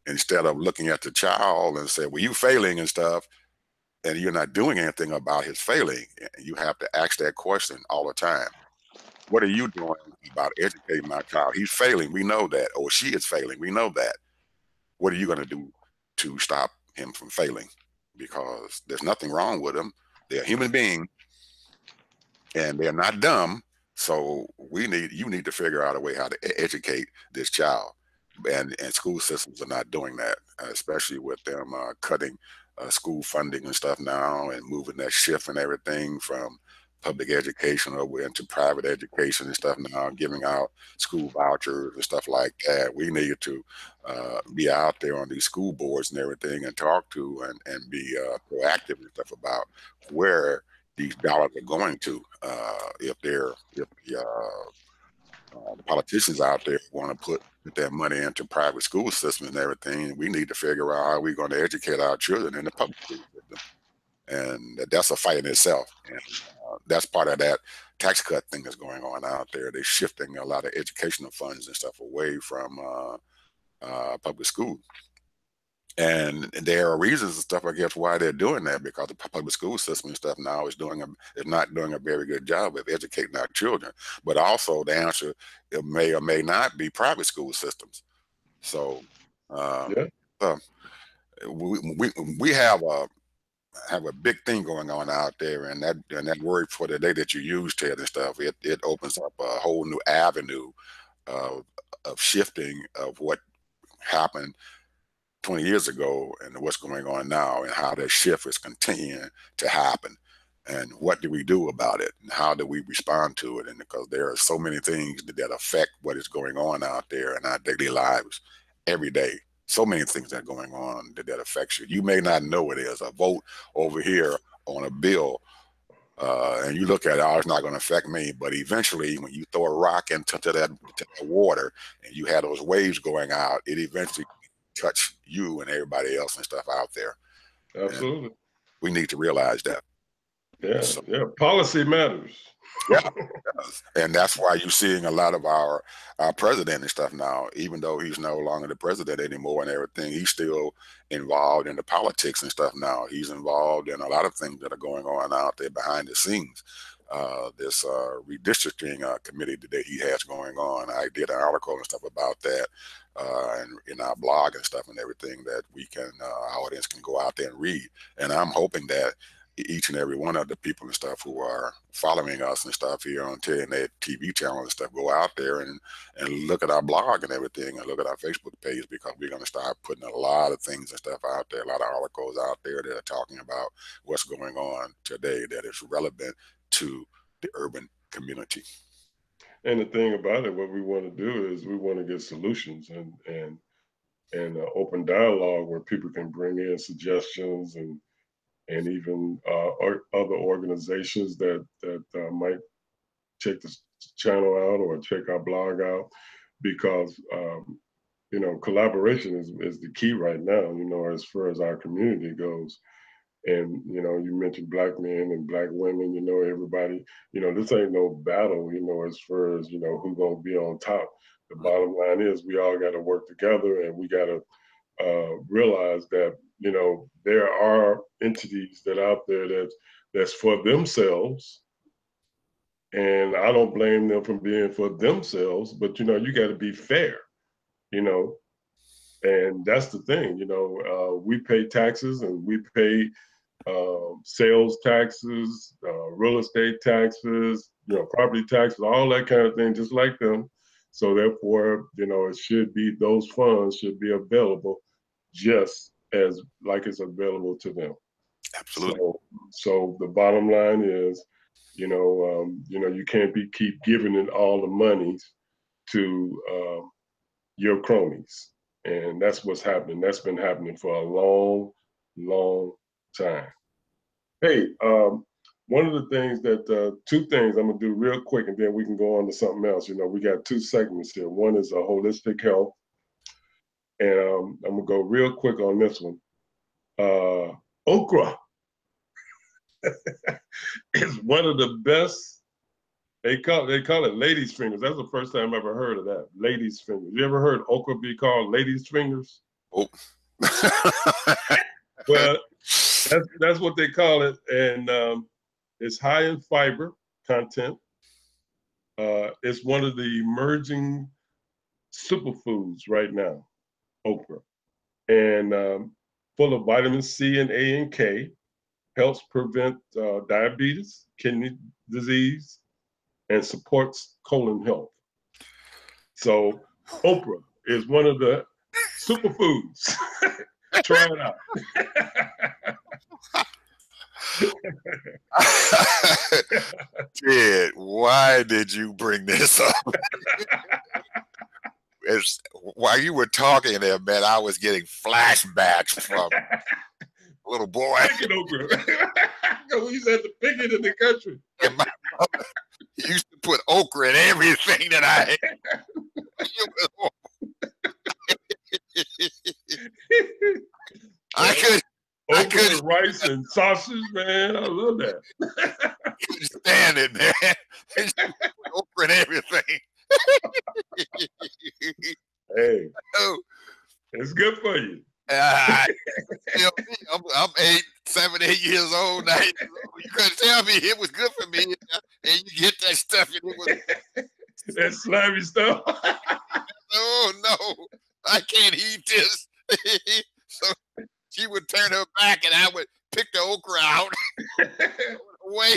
[SPEAKER 3] instead of looking at the child and say, well, you failing and stuff, and you're not doing anything about his failing, you have to ask that question all the time. What are you doing about educating my child? He's failing, we know that, or she is failing, we know that. What are you going to do to stop him from failing? Because there's nothing wrong with him. They're a human being, and they're not dumb. So you need to figure out a way how to educate this child, and school systems are not doing that, especially with them cutting school funding and stuff now, and moving that shift and everything from public education over into private education and stuff now, giving out school vouchers and stuff like that. We need to be out there on these school boards and everything and talk to and be proactive and stuff about where these dollars are going to. If the politicians out there want to put that money into private school systems and everything, we need to figure out how we're going to educate our children in the public school system. And that's a fight in itself. And that's part of that tax cut thing that's going on out there. They're shifting a lot of educational funds and stuff away from public school. And there are reasons and stuff, I guess, why they're doing that, because the public school system and stuff now is not doing a very good job of educating our children. But also the answer, it may or may not be private school systems. So we have a big thing going on out there, and that word for the day that you use, Ted, and stuff, it opens up a whole new avenue of shifting of what happened 20 years ago and what's going on now, and how that shift is continuing to happen, and what do we do about it, and how do we respond to it? And because there are so many things that affect what is going on out there in our daily lives every day. So many things that are going on that affects you. You may not know it is. A vote over here on a bill, and you look at it, oh, it's not going to affect me. But eventually, when you throw a rock into the water and you have those waves going out, it eventually touch you and everybody else and stuff out there.
[SPEAKER 2] Absolutely.
[SPEAKER 3] And we need to realize that.
[SPEAKER 2] Yeah, policy matters.
[SPEAKER 3] Yeah, and that's why you're seeing a lot of our president and stuff now, even though he's no longer the president anymore and everything, he's still involved in the politics and stuff now. He's involved in a lot of things that are going on out there behind the scenes. This redistricting committee that he has going on, I did an article and stuff about that and in our blog and stuff and everything that we can, our audience can go out there and read. And I'm hoping that each and every one of the people and stuff who are following us and stuff here on TNA TV channel and stuff go out there and look at our blog and everything and look at our Facebook page, because we're going to start putting a lot of things and stuff out there, a lot of articles out there that are talking about what's going on today that is relevant to the urban community.
[SPEAKER 2] And the thing about it, what we want to do is we want to get solutions and open dialogue where people can bring in suggestions and even other organizations that might check the channel out or check our blog out, because collaboration is the key right now, as far as our community goes. And you mentioned Black men and Black women, everybody, this ain't no battle, as far as who's gonna be on top. The bottom line is we all got to work together, and we got to realize that there are entities that out there that's for themselves, and I don't blame them for being for themselves, but you got to be fair, and that's the thing. We pay taxes, and we pay sales taxes, real estate taxes, property taxes, all that kind of thing, just like them. So therefore, it should be, those funds should be available just as like it's available to them.
[SPEAKER 3] Absolutely.
[SPEAKER 2] So the bottom line is, you can't keep giving it all the monies to your cronies, and that's what's happening. That's been happening for a long, long time. Hey, one of the things that two things I'm gonna do real quick, and then we can go on to something else. We got two segments here. One is a holistic health. And I'm gonna go real quick on this one. Okra is one of the best. They call it ladies' fingers. That's the first time I've ever heard of that. Ladies' fingers. You ever heard okra be called ladies' fingers?
[SPEAKER 3] Oh.
[SPEAKER 2] Well, that's what they call it, and it's high in fiber content. It's one of the emerging superfoods right now. Okra, and full of vitamin C and A and K, helps prevent diabetes, kidney disease, and supports colon health. So okra is one of the superfoods. Try it out.
[SPEAKER 3] Ted, why did you bring this up? While you were talking there, man, I was getting flashbacks from a little boy.
[SPEAKER 2] Picking okra. We used to have to pick it in the country.
[SPEAKER 3] And my mother used to put okra in everything that I had. I could
[SPEAKER 2] rice and sausage, man. I love that.
[SPEAKER 3] Couldn't stand it, man. Okra and everything.
[SPEAKER 2] Hey, it's good for you.
[SPEAKER 3] I'm 7, 8 years old now. You couldn't tell me it was good for me, and you get that stuff, and it was
[SPEAKER 2] that slimy stuff.
[SPEAKER 3] Oh no, I can't eat this. So she would turn her back, and I would pick the okra out away.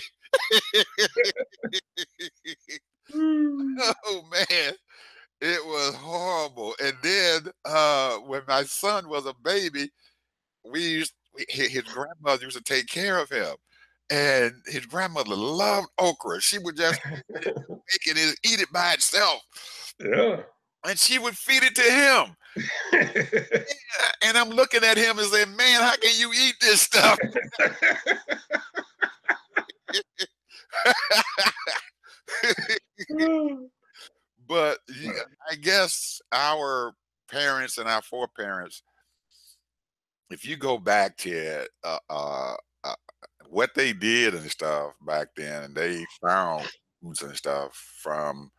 [SPEAKER 3] Oh man, it was horrible. And then when my son was a baby, his grandmother used to take care of him, and his grandmother loved okra. She would just make it and eat it by itself.
[SPEAKER 2] Yeah.
[SPEAKER 3] And she would feed it to him. And I'm looking at him and saying, man, how can you eat this stuff? But I guess our parents and our foreparents, if you go back to what they did and stuff back then, and they found foods and stuff from,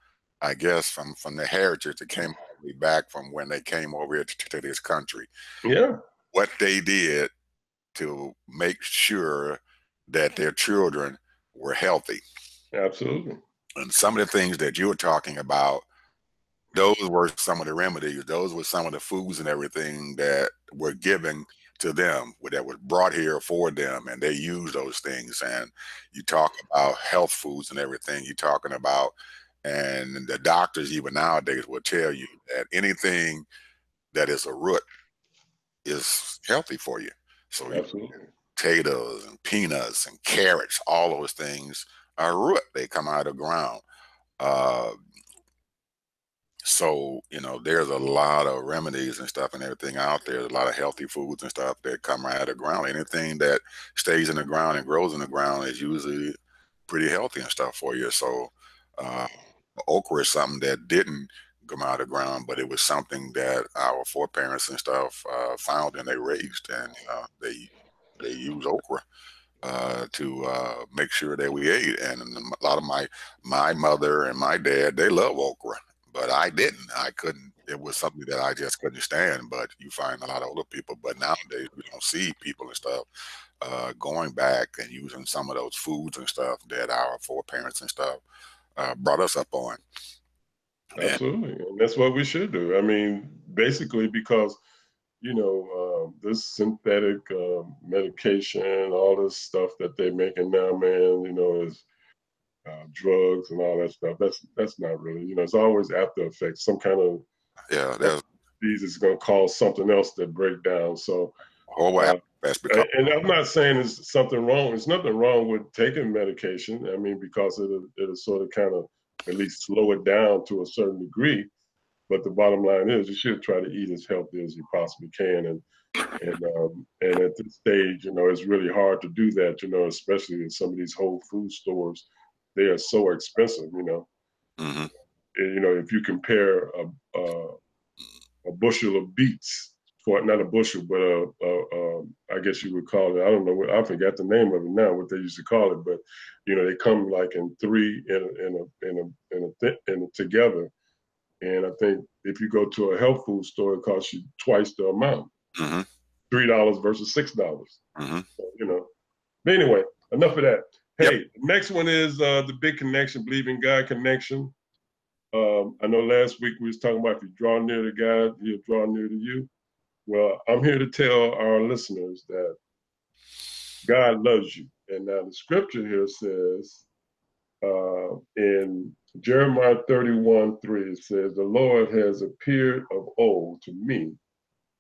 [SPEAKER 3] I guess, from the heritage that came all the way back from when they came over here to this country.
[SPEAKER 2] Yeah.
[SPEAKER 3] What they did to make sure that their children were healthy.
[SPEAKER 2] Absolutely.
[SPEAKER 3] And some of the things that you were talking about, those were some of the remedies. Those were some of the foods and everything that were given to them, that was brought here for them, and they use those things. And you talk about health foods and everything you're talking about, and the doctors even nowadays will tell you that anything that is a root is healthy for you. So potatoes and peanuts and carrots, all those things are root. They come out of the ground. So, you know, there's a lot of remedies and stuff and everything out there. There's a lot of healthy foods and stuff that come right out of the ground. Anything that stays in the ground and grows in the ground is usually pretty healthy and stuff for you. So okra is something that didn't come out of the ground, but it was something that our foreparents and stuff found and they raised, and they use okra to make sure that we ate. And a lot of my mother and my dad, they love okra. But I didn't. I couldn't. It was something that I just couldn't stand. But you find a lot of older people. But nowadays, we don't see people and stuff going back and using some of those foods and stuff that our foreparents and stuff brought us up on.
[SPEAKER 2] Absolutely. And that's what we should do. I mean, basically, because, you know, this synthetic medication, all this stuff that they're making now, man, you know, is drugs and all that stuff. That's not really, you know, it's always after effects. Some kind of disease is going to cause something else to break down. So, and I'm not saying there's something wrong. There's nothing wrong with taking medication. I mean, because it'll sort of kind of at least slow it down to a certain degree. But the bottom line is, you should try to eat as healthy as you possibly can. And at this stage, you know, it's really hard to do that. You know, especially in some of these whole food stores. They are so expensive, you know.
[SPEAKER 3] Mm-hmm.
[SPEAKER 2] And, you know, if you compare a bushel of beets, for not a bushel, but I guess you would call it. I don't know. I forgot the name of it now. What they used to call it, but you know, they come like in three together. And I think if you go to a health food store, it costs you twice the amount.
[SPEAKER 3] Mm-hmm.
[SPEAKER 2] $3 versus $6.
[SPEAKER 3] Mm-hmm.
[SPEAKER 2] So, you know. But anyway, enough of that. Hey, next one is the big connection, believe in God connection. I know last week we was talking about if you draw near to God, he'll draw near to you. Well, I'm here to tell our listeners that God loves you. And now the scripture here says in Jeremiah 31:3, it says, the Lord has appeared of old to me,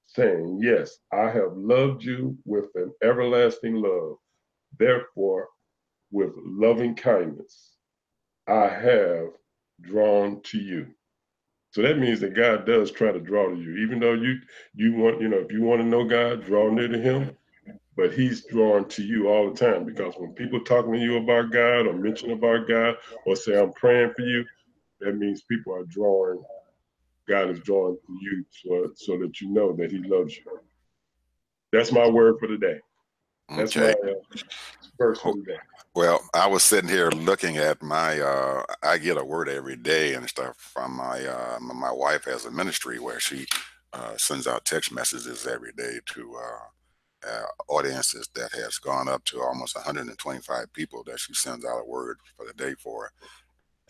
[SPEAKER 2] saying, yes, I have loved you with an everlasting love. Therefore, with loving kindness, I have drawn to you. So that means that God does try to draw to you, even though you want, if you want to know God, draw near to him, but he's drawn to you all the time, because when people talking to you about God or mention about God or say, I'm praying for you, that means people are drawing, God is drawing to you so that you know that he loves you. That's my word for the day. That's
[SPEAKER 3] Okay.
[SPEAKER 2] my verse for the day.
[SPEAKER 3] Well, I was sitting here looking at my, I get a word every day and stuff from my wife has a ministry where she sends out text messages every day to audiences that has gone up to almost 125 people that she sends out a word for the day for.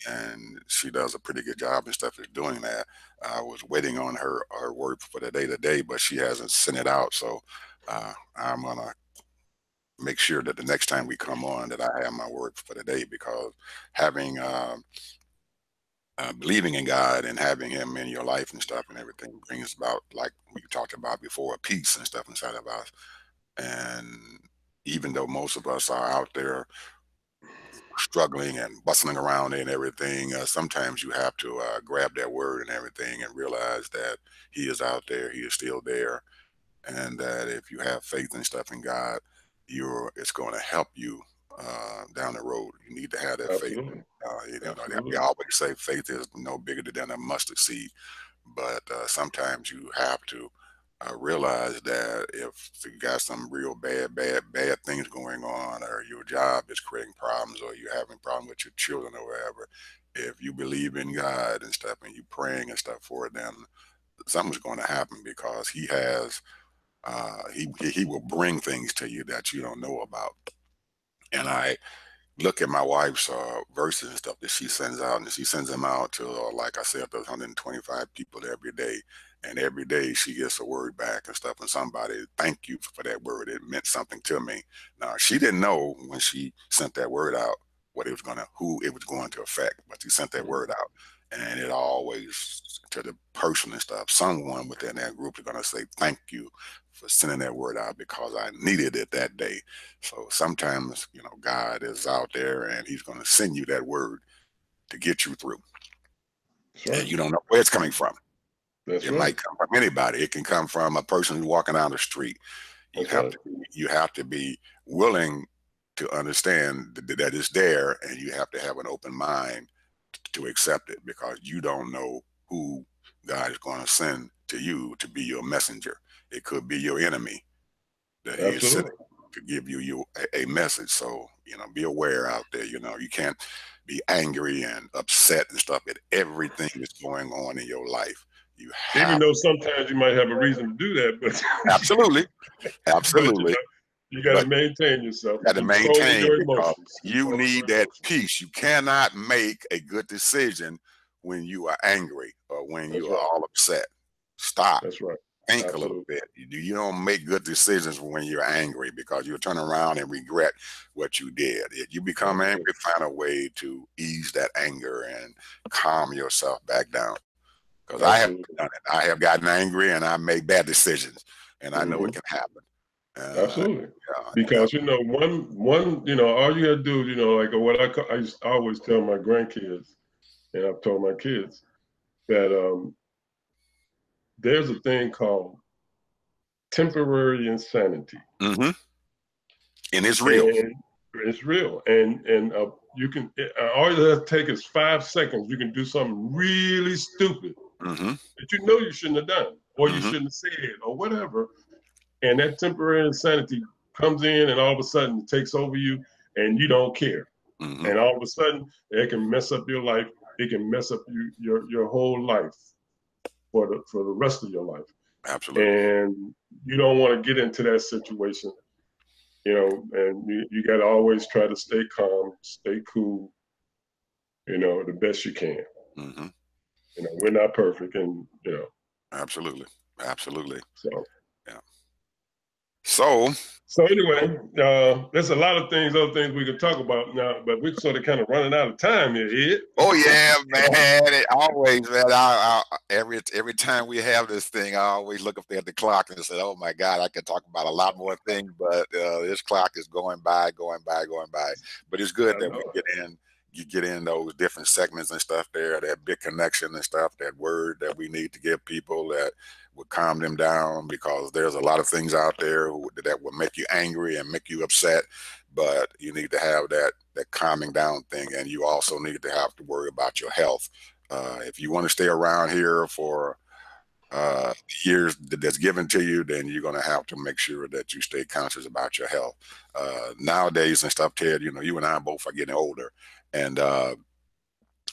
[SPEAKER 3] And she does a pretty good job and stuff is doing that. I was waiting on her word for the day today, but she hasn't sent it out. So I'm going to make sure that the next time we come on that I have my word for the day, because having believing in God and having him in your life and stuff and everything brings about, like we talked about before, peace and stuff inside of us. And even though most of us are out there struggling and bustling around and everything, sometimes you have to grab that word and everything and realize that he is out there, he is still there, and that if you have faith and stuff in God, it's going to help you down the road. You need to have that faith.
[SPEAKER 2] Absolutely.
[SPEAKER 3] We always say faith is no bigger than a mustard seed, but sometimes you have to realize that if you got some real bad things going on, or your job is creating problems, or you're having problems with your children or whatever, if you believe in God and stuff and you praying and stuff for them, something's going to happen, because he has he will bring things to you that you don't know about. And I look at my wife's verses and stuff that she sends out, and she sends them out to, like I said, those 125 people every day. And every day she gets a word back and stuff, and somebody, thank you for that word. It meant something to me. Now, she didn't know when she sent that word out who it was going to affect, but she sent that word out. And it always, to the person and stuff, someone within that group is going to say, thank you for sending that word out, because I needed it that day. So sometimes, God is out there and he's going to send you that word to get you through.
[SPEAKER 2] Right.
[SPEAKER 3] And you don't know where it's coming from.
[SPEAKER 2] It
[SPEAKER 3] might come from anybody. It can come from a person who's walking down the street. You have to be willing to understand that it's there, and you have to have an open mind to accept it, because you don't know who God is going to send to you to be your messenger. It could be your enemy that he is sending to give you a message. So, be aware out there. You can't be angry and upset and stuff at everything that's going on in your life.
[SPEAKER 2] Even though sometimes you might have a reason to do that, but
[SPEAKER 3] absolutely.
[SPEAKER 2] But, you got to maintain yourself.
[SPEAKER 3] Got to maintain,
[SPEAKER 2] your emotions.
[SPEAKER 3] You need that peace. You cannot make a good decision when you are angry or when you are all upset. Stop.
[SPEAKER 2] That's right.
[SPEAKER 3] Think a little bit. You don't make good decisions when you're angry, because you'll turn around and regret what you did. If you become angry, find a way to ease that anger and calm yourself back down. Because I have done it. I have gotten angry and I made bad decisions, and I know it can happen.
[SPEAKER 2] Absolutely. Because one all you gotta do, like what I always tell my grandkids, and I've told my kids that there's a thing called temporary insanity.
[SPEAKER 3] And it's real.
[SPEAKER 2] And it's real. And you can, all you have to take is 5 seconds. You can do something really stupid that you shouldn't have done, or you shouldn't have said, or whatever. And that temporary insanity comes in, and all of a sudden it takes over you, and you don't care. And all of a sudden it can mess up your life. It can mess up your whole life for the rest of your life.
[SPEAKER 3] Absolutely.
[SPEAKER 2] And you don't want to get into that situation, and you got to always try to stay calm, stay cool, the best you can. We're not perfect, and
[SPEAKER 3] Absolutely. So
[SPEAKER 2] So anyway, there's a lot of things, other things we could talk about now, but we're sort of kind of running out of time here, Ed.
[SPEAKER 3] Oh yeah, man! Always, man. Every time we have this thing, I always look up there at the clock and say, "Oh my God, I could talk about a lot more things," but this clock is going by, going by, going by. But it's good that we get in. You get in those different segments and stuff there, that big connection and stuff, that word that we need to give people that would calm them down, because there's a lot of things out there that will make you angry and make you upset, but you need to have that calming down thing, and you also need to have to worry about your health. If you want to stay around here for years that's given to you, then you're going to have to make sure that you stay conscious about your health. Nowadays and stuff, Ted, you know, you and I both are getting older, and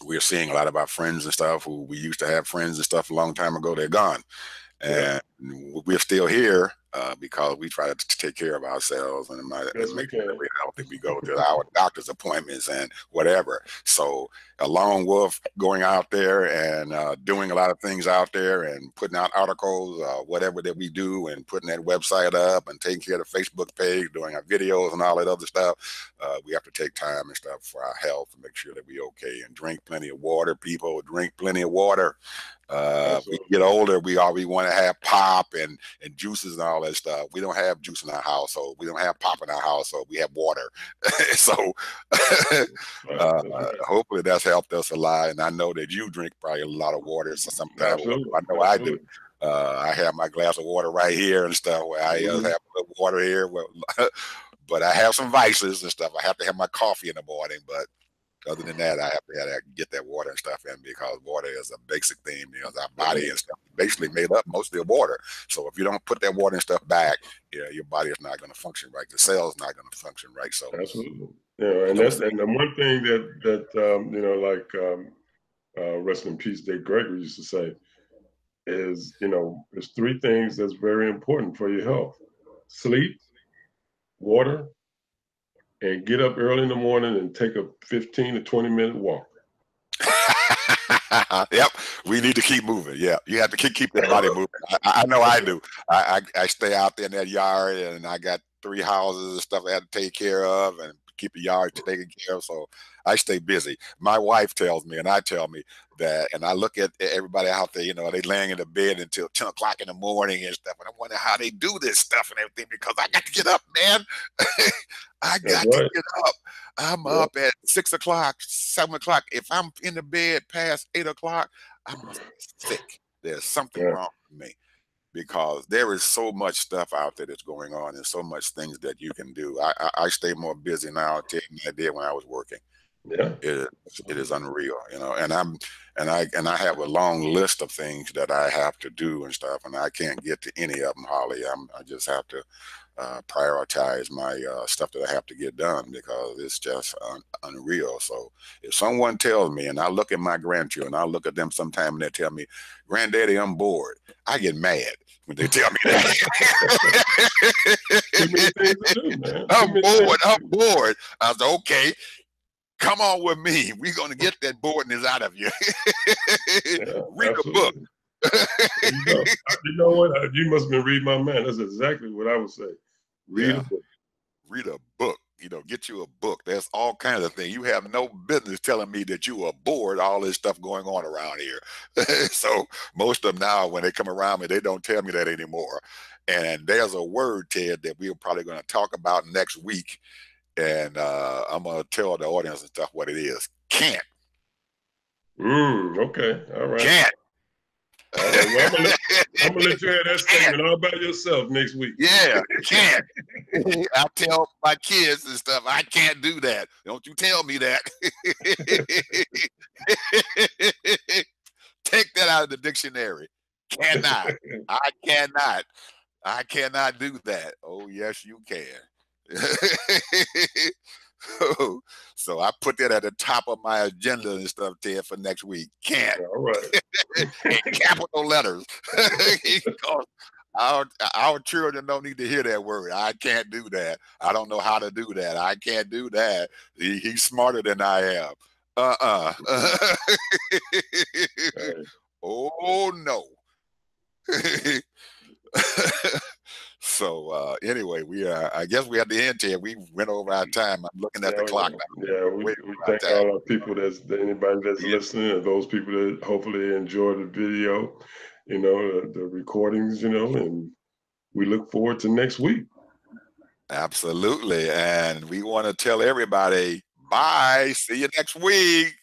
[SPEAKER 3] we're seeing a lot of our friends and stuff who we used to have friends and stuff a long time ago. They're gone. And we're still here because we try to take care of ourselves and make sure that we're healthy. We go to our doctor's appointments and whatever. So along with going out there and doing a lot of things out there and putting out articles, whatever that we do, and putting that website up and taking care of the Facebook page, doing our videos and all that other stuff, we have to take time and stuff for our health and make sure that we're okay, and drink plenty of water. People, drink plenty of water. We get older, we want to have pop and juices and all that stuff. We don't have juice in our household. We don't have pop in our household. We have water. So hopefully that's helped us a lot. And I know that you drink probably a lot of water. So sometimes I know I do. I have my glass of water right here and stuff, where I have a little water here. But I have some vices and stuff. I have to have my coffee in the morning, but other than that, I have to get that water and stuff in, because water is a basic thing. You know, our body and stuff basically made up mostly of water. So if you don't put that water and stuff back, your body is not going to function right. The cell's not going to function right. So
[SPEAKER 2] absolutely, and the one thing that rest in peace, Dick Gregory used to say is, there's three things that's very important for your health: sleep, water, and get up early in the morning and take a 15 to 20-minute walk.
[SPEAKER 3] Yep, we need to keep moving. Yeah, you have to keep that body moving. I know I do. I stay out there in that yard, and I got 3 houses and stuff I have to take care of, and keep the yard taken care of. So I stay busy. My wife tells me, and I tell me that, and I look at everybody out there, they laying in the bed until 10 o'clock in the morning and stuff, and I wonder how they do this stuff and everything, because I got to get up, man. I got to get up. I'm up at 6 o'clock, 7 o'clock. If I'm in the bed past 8 o'clock, I'm sick. There's something wrong with me, because there is so much stuff out there that's going on, and so much things that you can do. I stay more busy now than I did when I was working.
[SPEAKER 2] Yeah,
[SPEAKER 3] it is unreal, and I have a long list of things that I have to do and stuff, and I can't get to any of them, Holly. I just have to prioritize my stuff that I have to get done, because it's just unreal. So if someone tells me, and I look at my grandchildren, I look at them sometime and they tell me, "Granddaddy, I'm bored," I get mad when they tell me that. I'm bored. I was like, okay, come on with me. We're going to get that boredness out of you. Read a book.
[SPEAKER 2] You know what? You must have been reading my mind. That's exactly what I would say. Read a book.
[SPEAKER 3] Read a book. Get you a book. There's all kinds of things. You have no business telling me that you are bored, all this stuff going on around here. So most of them now, when they come around me, they don't tell me that anymore. And there's a word, Ted, that we're probably going to talk about next week. And I'm going to tell the audience and stuff what it is. Can't.
[SPEAKER 2] Okay. All right.
[SPEAKER 3] Can't.
[SPEAKER 2] All right. Well, I'm gonna let you have that statement all by yourself next week.
[SPEAKER 3] Yeah, can't. I tell my kids and stuff, I can't do that. Don't you tell me that. Take that out of the dictionary. Cannot. I cannot. I cannot do that. Oh, yes, you can. So I put that at the top of my agenda and stuff, Ted, for next week. Can't.
[SPEAKER 2] All right.
[SPEAKER 3] In capital letters. Our children don't need to hear that word. I can't do that. I don't know how to do that. I can't do that. He's smarter than I am. Oh, no. So anyway, I guess we at the end here. We went over our time. I'm looking at the clock now.
[SPEAKER 2] Yeah, we thank all our people anybody that's listening, and those people that hopefully enjoy the video, the recordings, and we look forward to next week.
[SPEAKER 3] Absolutely. And we want to tell everybody, bye. See you next week.